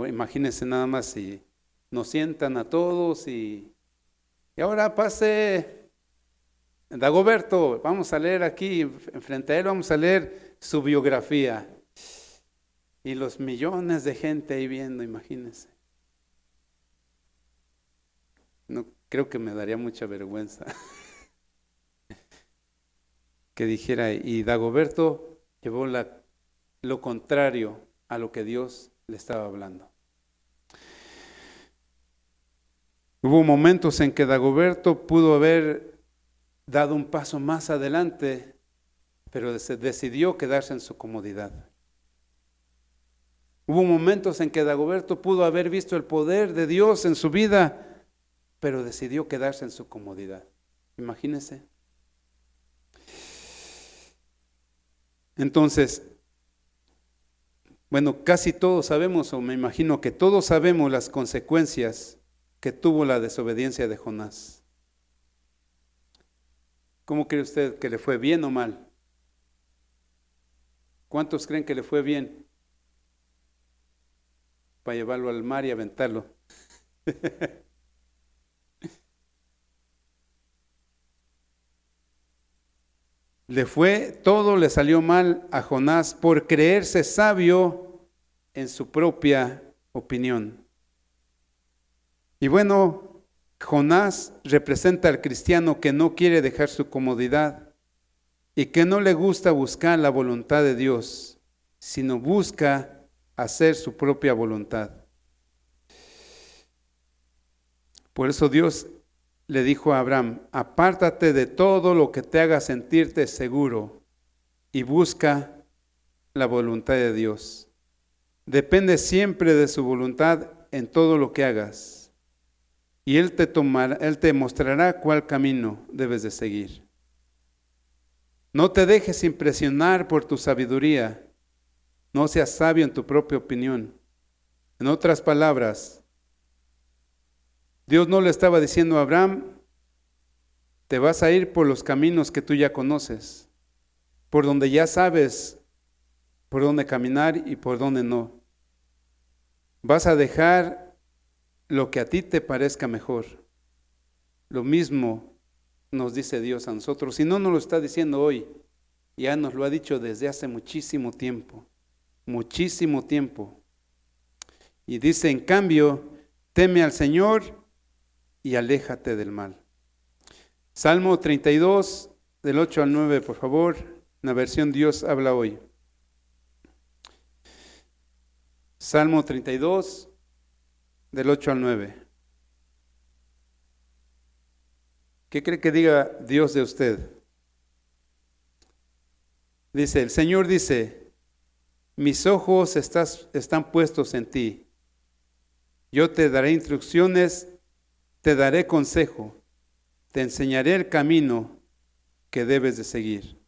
imagínense nada más si nos sientan a todos y ahora pase Dagoberto, vamos a leer aquí, enfrente a él vamos a leer su biografía. Y los millones de gente ahí viendo, imagínense. No, creo que me daría mucha vergüenza que dijera, y Dagoberto llevó lo contrario a lo que Dios le estaba hablando. Hubo momentos en que Dagoberto pudo haber dado un paso más adelante, pero decidió quedarse en su comodidad. Hubo momentos en que Dagoberto pudo haber visto el poder de Dios en su vida, pero decidió quedarse en su comodidad. Imagínense. Entonces, bueno, casi todos sabemos, o me imagino que todos sabemos las consecuencias que tuvo la desobediencia de Jonás. ¿Cómo cree usted que le fue, bien o mal? ¿Cuántos creen que le fue bien para llevarlo al mar y aventarlo? Todo le salió mal a Jonás por creerse sabio en su propia opinión. Y bueno, Jonás representa al cristiano que no quiere dejar su comodidad y que no le gusta buscar la voluntad de Dios, sino busca hacer su propia voluntad. Por eso Dios le dijo a Abraham: apártate de todo lo que te haga sentirte seguro y busca la voluntad de Dios. Depende siempre de su voluntad en todo lo que hagas. Y Él te mostrará cuál camino debes de seguir. No te dejes impresionar por tu sabiduría. No seas sabio en tu propia opinión. En otras palabras, Dios no le estaba diciendo a Abraham: te vas a ir por los caminos que tú ya conoces, por donde ya sabes por dónde caminar y por dónde no. Vas a dejar lo que a ti te parezca mejor. Lo mismo nos dice Dios a nosotros. Si no nos lo está diciendo hoy, ya nos lo ha dicho desde hace muchísimo tiempo. Muchísimo tiempo. Y dice, en cambio, teme al Señor y aléjate del mal. Salmo 32, del 8 al 9, por favor. En la versión Dios habla hoy. Salmo 32, del 8 al 9. ¿Qué cree que diga Dios de usted? Dice, el Señor dice, mis ojos están puestos en ti. Yo te daré instrucciones, te daré consejo, te enseñaré el camino que debes de seguir.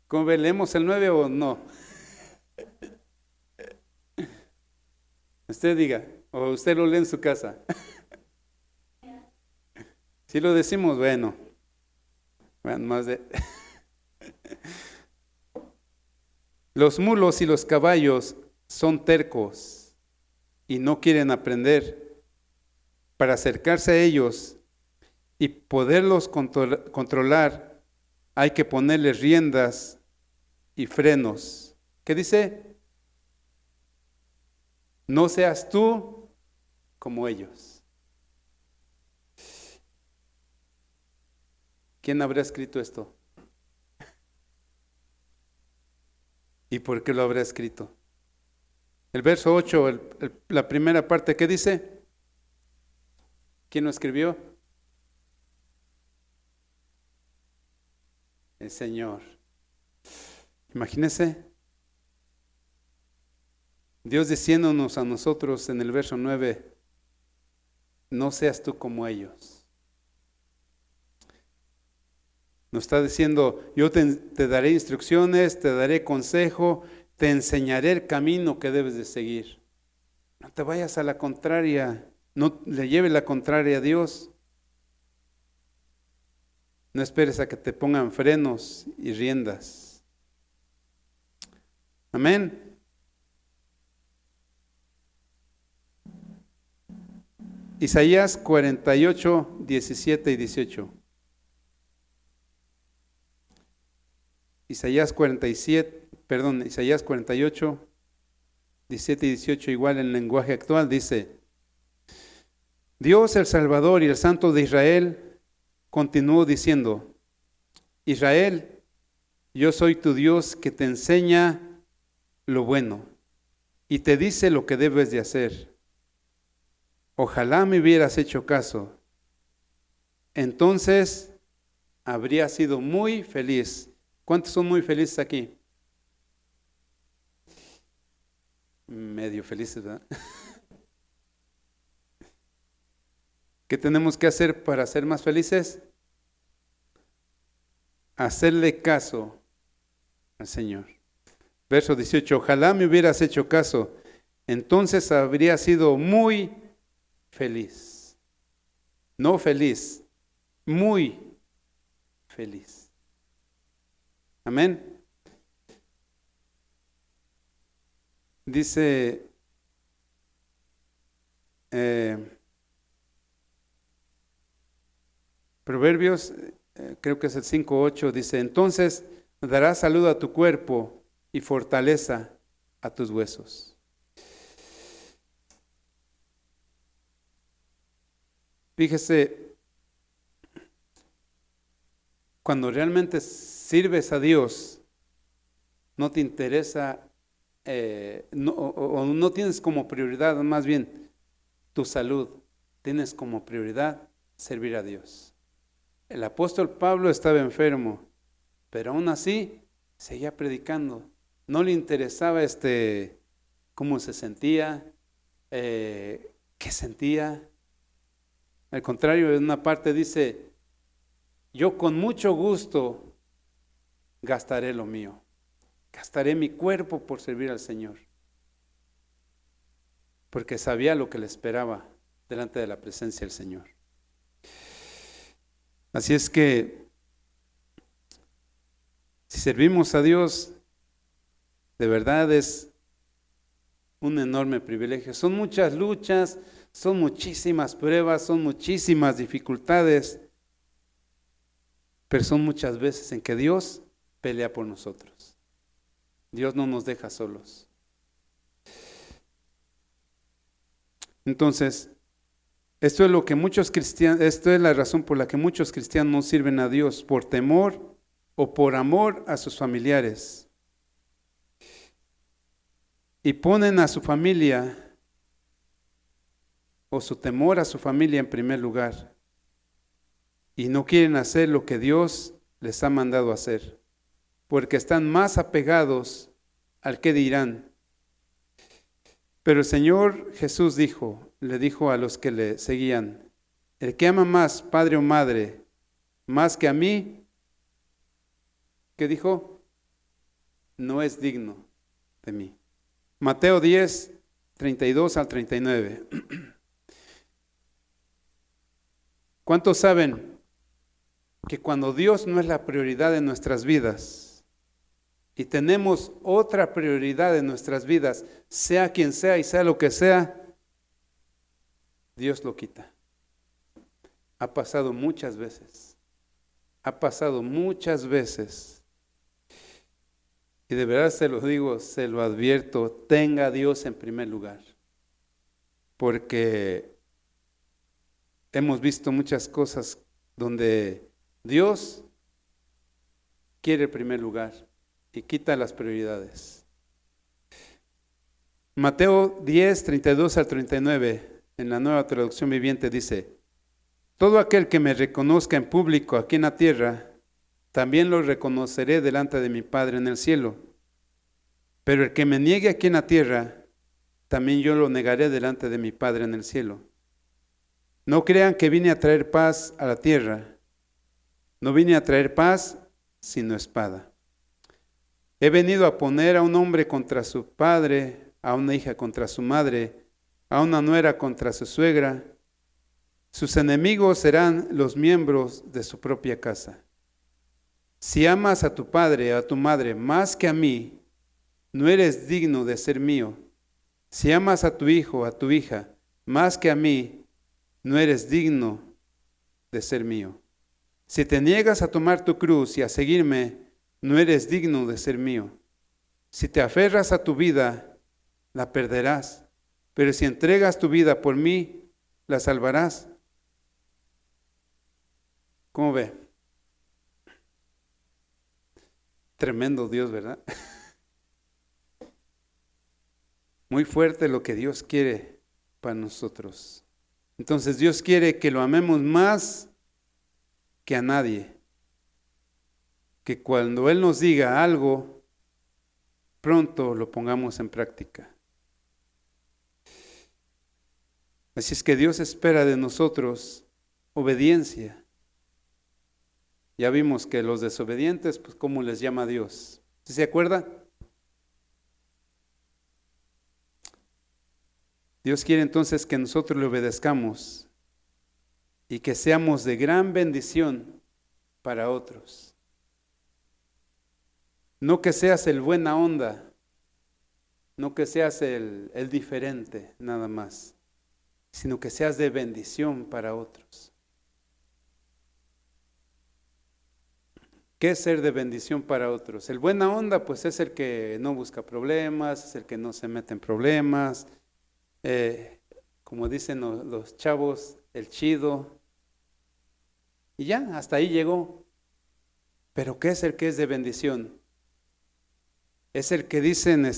¿Cómo ve? ¿Leemos el 9 o no? Usted diga, o usted lo lee en su casa. Si lo decimos, bueno, más de... Los mulos y los caballos son tercos y no quieren aprender. Para acercarse a ellos y poderlos controlar, hay que ponerles riendas y frenos. ¿Qué dice? No seas tú como ellos. ¿Quién habrá escrito esto? ¿Y por qué lo habrá escrito? El verso 8, la primera parte, ¿qué dice? ¿Quién lo escribió? El Señor. Imagínese, Dios diciéndonos a nosotros en el verso 9, no seas tú como ellos. Nos está diciendo, yo te daré instrucciones, te daré consejo, te enseñaré el camino que debes de seguir. No te vayas a la contraria, no le lleves la contraria a Dios. No esperes a que te pongan frenos y riendas. Amén. Isaías 48, 17 y 18. Isaías 48, 17 y 18, igual en lenguaje actual, dice: Dios el Salvador y el Santo de Israel continuó diciendo: Israel, yo soy tu Dios que te enseña lo bueno y te dice lo que debes de hacer. Ojalá me hubieras hecho caso. Entonces habría sido muy feliz. ¿Cuántos son muy felices aquí? Medio felices, ¿verdad? ¿Qué tenemos que hacer para ser más felices? Hacerle caso al Señor. Verso 18, ojalá me hubieras hecho caso, entonces habría sido muy feliz. No feliz, muy feliz. Amén. Dice Proverbios, creo que es el 5:8, dice, entonces dará salud a tu cuerpo y fortaleza a tus huesos. Fíjese, cuando realmente sirves a Dios, no te interesa, no tienes como prioridad, más bien tu salud, tienes como prioridad servir a Dios. El apóstol Pablo estaba enfermo, pero aún así seguía predicando. No le interesaba cómo se sentía, qué sentía. Al contrario, en una parte dice, yo con mucho gusto gastaré lo mío. Gastaré mi cuerpo por servir al Señor. Porque sabía lo que le esperaba delante de la presencia del Señor. Así es que, si servimos a Dios, de verdad es un enorme privilegio. Son muchas luchas, son muchísimas pruebas, son muchísimas dificultades, pero son muchas veces en que Dios pelea por nosotros. Dios no nos deja solos. Entonces, esto es la razón por la que muchos cristianos no sirven a Dios, por temor o por amor a sus familiares. Y ponen a su familia o su temor a su familia en primer lugar. Y no quieren hacer lo que Dios les ha mandado hacer, porque están más apegados al que dirán. Pero el Señor Jesús le dijo a los que le seguían, el que ama más padre o madre, más que a mí, ¿qué dijo? No es digno de mí. Mateo 10, 32 al 39. ¿Cuántos saben que cuando Dios no es la prioridad en nuestras vidas y tenemos otra prioridad en nuestras vidas, sea quien sea y sea lo que sea, Dios lo quita? Ha pasado muchas veces. Ha pasado muchas veces. Y de verdad se lo digo, se lo advierto, tenga a Dios en primer lugar. Porque hemos visto muchas cosas donde Dios quiere el primer lugar y quita las prioridades. Mateo 10, 32 al 39, en la Nueva Traducción Viviente dice, todo aquel que me reconozca en público aquí en la tierra, también lo reconoceré delante de mi Padre en el cielo. Pero el que me niegue aquí en la tierra, también yo lo negaré delante de mi Padre en el cielo. No crean que vine a traer paz a la tierra. No vine a traer paz, sino espada. He venido a poner a un hombre contra su padre, a una hija contra su madre, a una nuera contra su suegra. Sus enemigos serán los miembros de su propia casa. Si amas a tu padre o a tu madre más que a mí, no eres digno de ser mío. Si amas a tu hijo o a tu hija más que a mí, no eres digno de ser mío. Si te niegas a tomar tu cruz y a seguirme, no eres digno de ser mío. Si te aferras a tu vida, la perderás. Pero si entregas tu vida por mí, la salvarás. ¿Cómo ve? Tremendo Dios, ¿verdad? Muy fuerte lo que Dios quiere para nosotros. Entonces Dios quiere que lo amemos más que a nadie. Que cuando Él nos diga algo, pronto lo pongamos en práctica. Así es que Dios espera de nosotros obediencia. Ya vimos que los desobedientes, pues ¿cómo les llama Dios? ¿Sí se acuerda? Dios quiere entonces que nosotros le obedezcamos y que seamos de gran bendición para otros. No que seas el buena onda, no que seas el diferente nada más, sino que seas de bendición para otros. ¿Qué es ser de bendición para otros? El buena onda, pues es el que no busca problemas, es el que no se mete en problemas. Como dicen los chavos, el chido. Y ya, hasta ahí llegó. Pero ¿qué es el que es de bendición? Es el que dicen,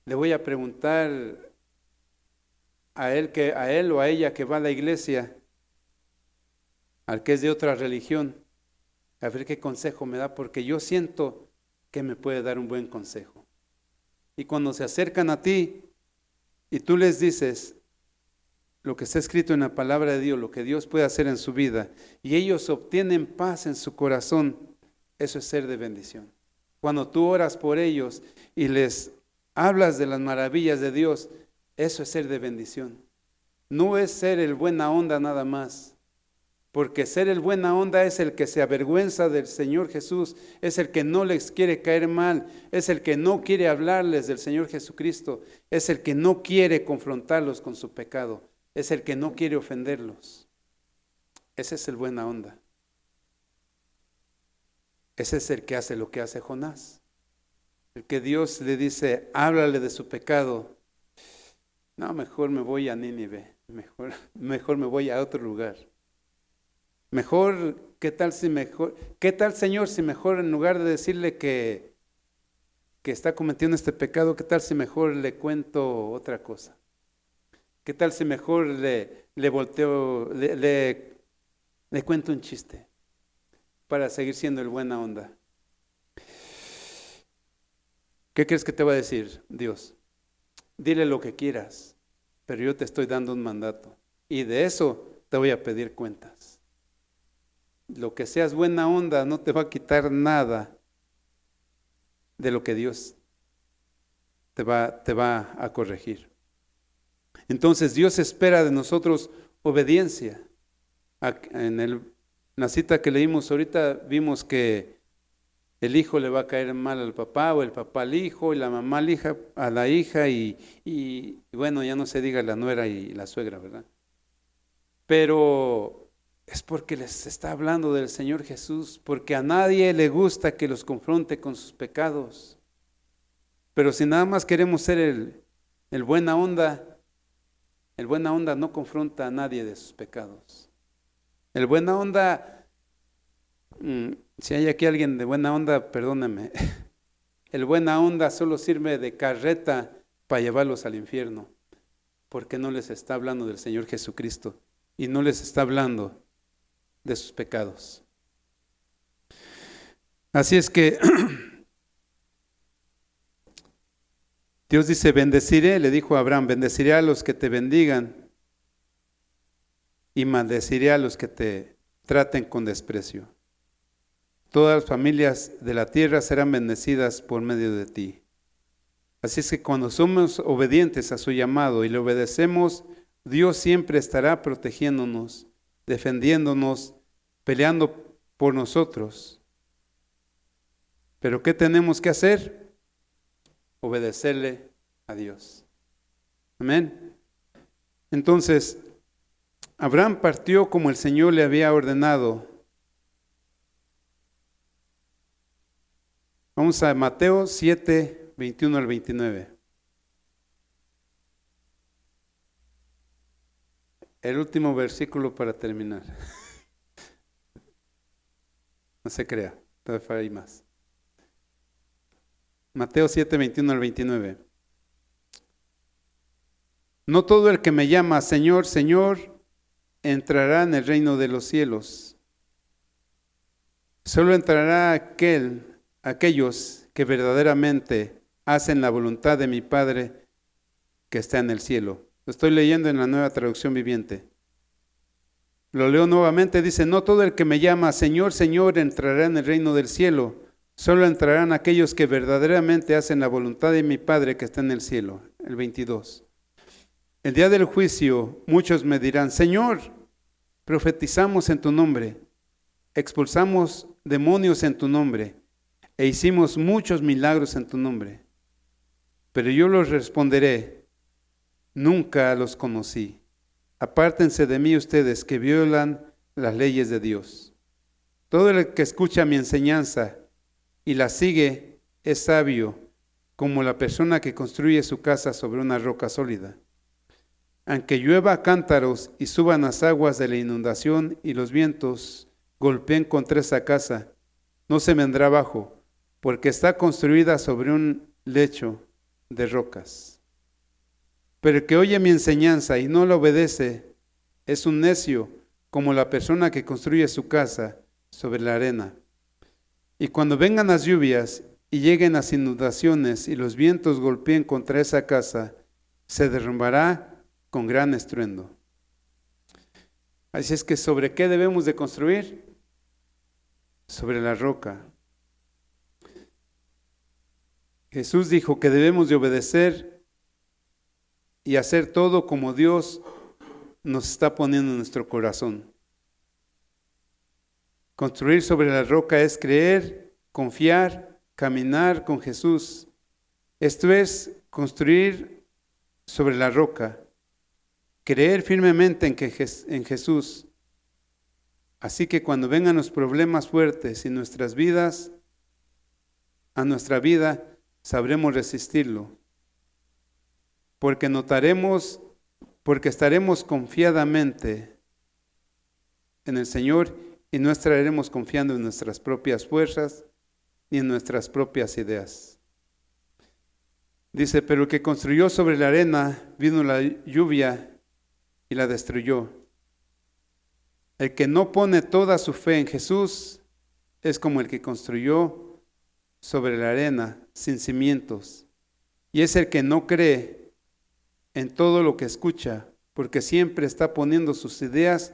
le voy a preguntar a él o a ella que va a la iglesia, al que es de otra religión, a ver qué consejo me da, porque yo siento que me puede dar un buen consejo. Y cuando se acercan a ti y tú les dices lo que está escrito en la palabra de Dios, lo que Dios puede hacer en su vida, y ellos obtienen paz en su corazón, eso es ser de bendición. Cuando tú oras por ellos y les hablas de las maravillas de Dios, eso es ser de bendición. No es ser el buena onda nada más, porque ser el buena onda es el que se avergüenza del Señor Jesús, es el que no les quiere caer mal, es el que no quiere hablarles del Señor Jesucristo, es el que no quiere confrontarlos con su pecado, es el que no quiere ofenderlos. Ese es el buena onda. Ese es el que hace lo que hace Jonás. El que Dios le dice, háblale de su pecado. No, mejor me voy a Nínive, mejor me voy a otro lugar. Mejor, ¿qué tal Señor, si mejor en lugar de decirle que está cometiendo este pecado, qué tal si mejor le cuento otra cosa? ¿Qué tal si mejor le volteo, le cuento un chiste para seguir siendo el buena onda? ¿Qué crees que te va a decir Dios? Dile lo que quieras, pero yo te estoy dando un mandato y de eso te voy a pedir cuentas. Lo que seas buena onda no te va a quitar nada de lo que Dios te va a corregir. Entonces Dios espera de nosotros obediencia. En la cita que leímos ahorita vimos que el hijo le va a caer mal al papá, o el papá al hijo, y la mamá a la hija, y bueno, ya no se diga la nuera y la suegra, ¿verdad? Pero es porque les está hablando del Señor Jesús, porque a nadie le gusta que los confronte con sus pecados. Pero si nada más queremos ser el buena onda no confronta a nadie de sus pecados. El buena onda, si hay aquí alguien de buena onda, perdóname. El buena onda solo sirve de carreta para llevarlos al infierno, porque no les está hablando del Señor Jesucristo y no les está hablando de sus pecados. Así es que Dios dice, bendeciré, le dijo a Abraham, bendeciré a los que te bendigan y maldeciré a los que te traten con desprecio. Todas las familias de la tierra serán bendecidas por medio de ti. Así es que cuando somos obedientes a su llamado y le obedecemos, Dios siempre estará protegiéndonos, defendiéndonos, peleando por nosotros. Pero ¿qué tenemos que hacer? Obedecerle a Dios. Amén. Entonces, Abraham partió como el Señor le había ordenado. Vamos a Mateo 7, 21 al 29. El último versículo para terminar. No se crea, todavía hay más. Mateo 7, 21 al 29. No todo el que me llama Señor, Señor, entrará en el reino de los cielos. Solo entrará aquellos que verdaderamente hacen la voluntad de mi Padre que está en el cielo. Lo estoy leyendo en la Nueva Traducción Viviente. Lo leo nuevamente, dice, no todo el que me llama Señor, Señor, entrará en el reino del cielo. Solo entrarán aquellos que verdaderamente hacen la voluntad de mi Padre que está en el cielo. El 22. El día del juicio muchos me dirán, Señor, profetizamos en tu nombre, expulsamos demonios en tu nombre e hicimos muchos milagros en tu nombre. Pero yo les responderé, nunca los conocí. Apártense de mí ustedes que violan las leyes de Dios. Todo el que escucha mi enseñanza y la sigue es sabio, como la persona que construye su casa sobre una roca sólida. Aunque llueva a cántaros y suban las aguas de la inundación y los vientos golpeen contra esa casa, no se vendrá abajo, porque está construida sobre un lecho de rocas. Pero el que oye mi enseñanza y no la obedece es un necio, como la persona que construye su casa sobre la arena. Y cuando vengan las lluvias y lleguen las inundaciones y los vientos golpeen contra esa casa, se derrumbará con gran estruendo. Así es que, ¿sobre qué debemos de construir? Sobre la roca. Jesús dijo que debemos de obedecer y hacer todo como Dios nos está poniendo en nuestro corazón. Construir sobre la roca es creer, confiar, caminar con Jesús. Esto es construir sobre la roca, creer firmemente en Jesús. Así que cuando vengan los problemas fuertes y a nuestra vida, sabremos resistirlo. Porque estaremos confiadamente en el Señor y no estaremos confiando en nuestras propias fuerzas ni en nuestras propias ideas. Dice, pero el que construyó sobre la arena, vino la lluvia y la destruyó. El que no pone toda su fe en Jesús es como el que construyó sobre la arena sin cimientos. Y es el que no cree en todo lo que escucha, porque siempre está poniendo sus ideas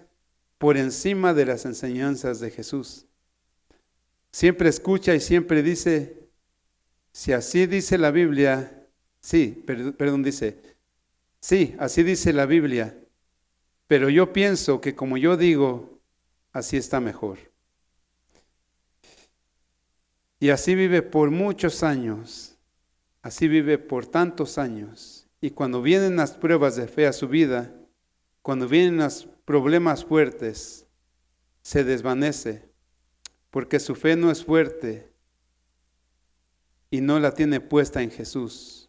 por encima de las enseñanzas de Jesús. Siempre escucha y siempre dice, si así dice la Biblia, dice, sí, así dice la Biblia, pero yo pienso que como yo digo, así está mejor. Y así vive por muchos años, así vive por tantos años. Y cuando vienen las pruebas de fe a su vida, cuando vienen los problemas fuertes, se desvanece, porque su fe no es fuerte y no la tiene puesta en Jesús.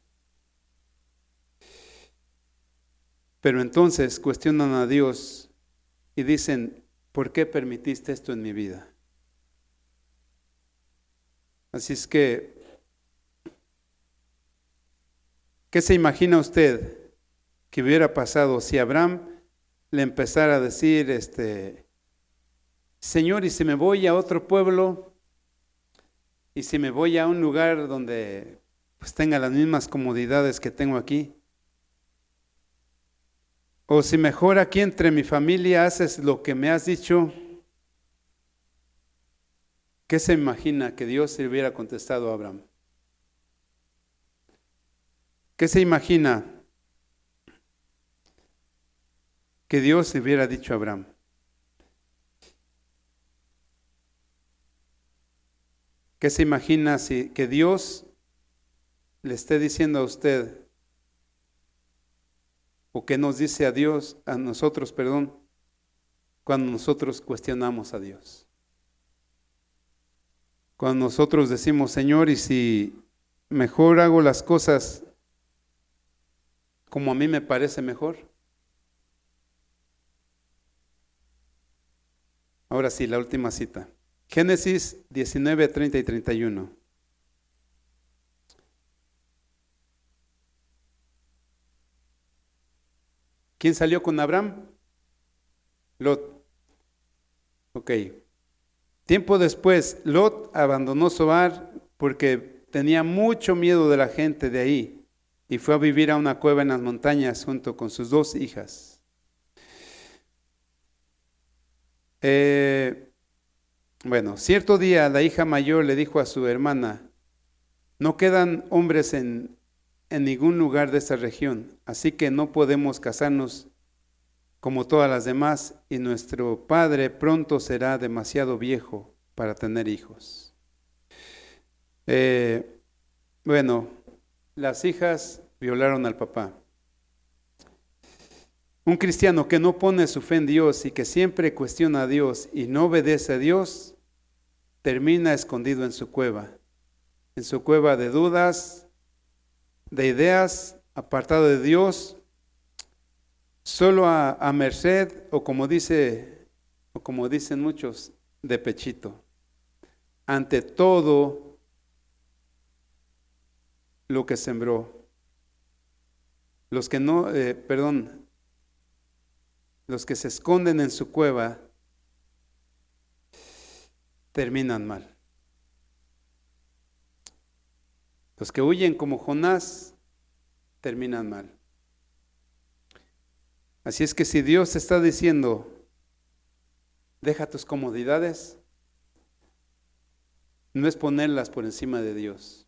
Pero entonces cuestionan a Dios y dicen, ¿por qué permitiste esto en mi vida? Así es que, ¿qué se imagina usted que hubiera pasado si Abraham le empezara a decir, Señor, y si me voy a otro pueblo, y si me voy a un lugar donde pues tenga las mismas comodidades que tengo aquí? O si mejor aquí entre mi familia haces lo que me has dicho. ¿Qué se imagina que Dios le hubiera contestado a Abraham? ¿Qué se imagina que Dios le hubiera dicho a Abraham? ¿Qué se imagina que Dios le esté diciendo a usted, o qué nos dice a nosotros, cuando nosotros cuestionamos a Dios? Cuando nosotros decimos, Señor, y si mejor hago las cosas como a mí me parece mejor. Ahora sí, la última cita. Génesis 19, 30 y 31. ¿Quién salió con Abraham? Lot. Ok. Tiempo después, Lot abandonó Zoar porque tenía mucho miedo de la gente de ahí y fue a vivir a una cueva en las montañas junto con sus 2 hijas. Cierto día la hija mayor le dijo a su hermana, no quedan hombres en ningún lugar de esta región, así que no podemos casarnos como todas las demás, y nuestro padre pronto será demasiado viejo para tener hijos. Las hijas violaron al papá. Un cristiano que no pone su fe en Dios y que siempre cuestiona a Dios y no obedece a Dios, termina escondido en su cueva de dudas, de ideas, apartado de Dios, solo a merced, o como dicen muchos, de pechito, ante todo lo que sembró. Los que se esconden en su cueva terminan mal. Los que huyen como Jonás terminan mal. Así es que si Dios te está diciendo, deja tus comodidades, no es ponerlas por encima de Dios.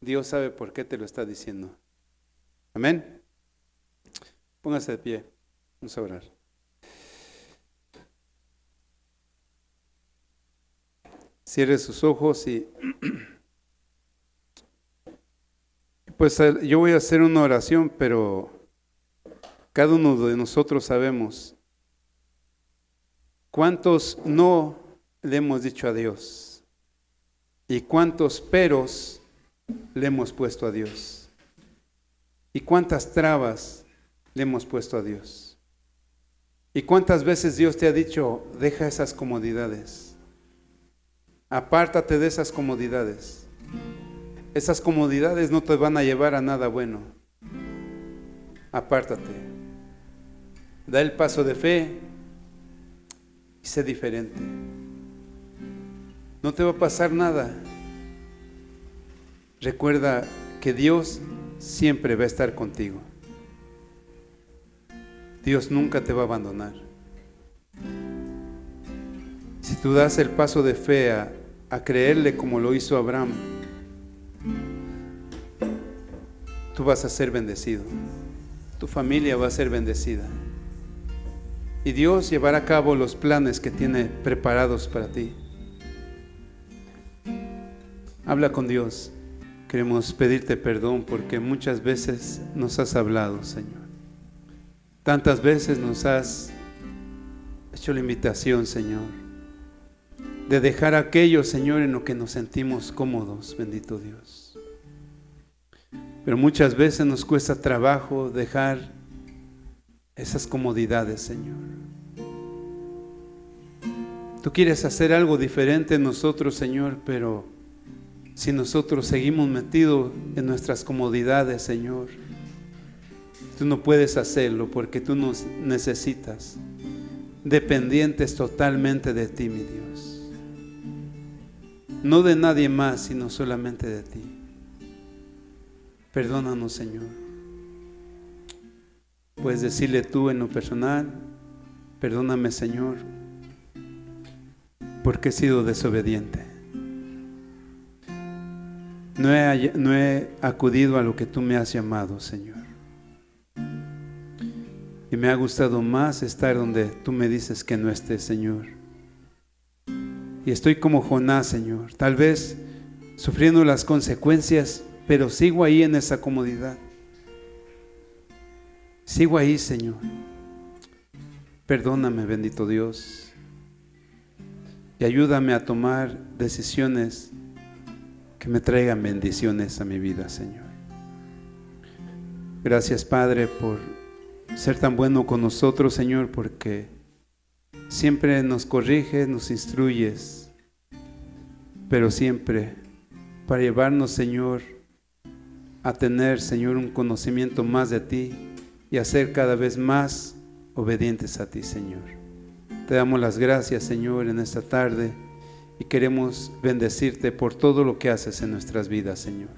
Dios sabe por qué te lo está diciendo. Amén. Póngase de pie. Vamos a orar. Cierre sus ojos y pues yo voy a hacer una oración, pero cada uno de nosotros sabemos cuántos no le hemos dicho a Dios y cuántos peros le hemos puesto a Dios y cuántas trabas le hemos puesto a Dios y cuántas veces Dios te ha dicho, deja esas comodidades, apártate de esas comodidades. Esas comodidades no te van a llevar a nada bueno. Apártate. Da el paso de fe y sé diferente. No te va a pasar nada. Recuerda que Dios siempre va a estar contigo. Dios nunca te va a abandonar. Si tú das el paso de fe a creerle como lo hizo Abraham, tú vas a ser bendecido, tu familia va a ser bendecida y Dios llevará a cabo los planes que tiene preparados para ti. Habla con Dios. Queremos pedirte perdón porque muchas veces nos has hablado, Señor. Tantas veces nos has hecho la invitación, Señor, de dejar aquello, Señor, en lo que nos sentimos cómodos, bendito Dios. Pero muchas veces nos cuesta trabajo dejar esas comodidades, Señor. Tú quieres hacer algo diferente en nosotros, Señor, pero si nosotros seguimos metidos en nuestras comodidades, Señor, tú no puedes hacerlo porque tú nos necesitas, dependientes totalmente de ti, mi Dios. No de nadie más, sino solamente de ti. Perdónanos, Señor. Puedes decirle tú en lo personal, perdóname, Señor, porque he sido desobediente. No he acudido a lo que tú me has llamado, Señor. Y me ha gustado más estar donde tú me dices que no estés, Señor. Y estoy como Jonás, Señor, tal vez sufriendo las consecuencias, pero sigo ahí en esa comodidad. Sigo ahí, Señor. Perdóname, bendito Dios. Y ayúdame a tomar decisiones que me traigan bendiciones a mi vida, Señor. Gracias, Padre, por ser tan bueno con nosotros, Señor, porque siempre nos corriges, nos instruyes, pero siempre para llevarnos, Señor, a tener, Señor, un conocimiento más de ti y a ser cada vez más obedientes a ti, Señor. Te damos las gracias, Señor, en esta tarde y queremos bendecirte por todo lo que haces en nuestras vidas, Señor.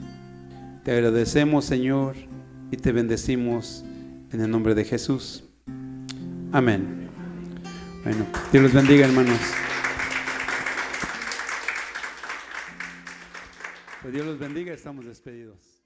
Te agradecemos, Señor, y te bendecimos en el nombre de Jesús. Amén. Bueno, Dios los bendiga, hermanos. Que Dios los bendiga, estamos despedidos.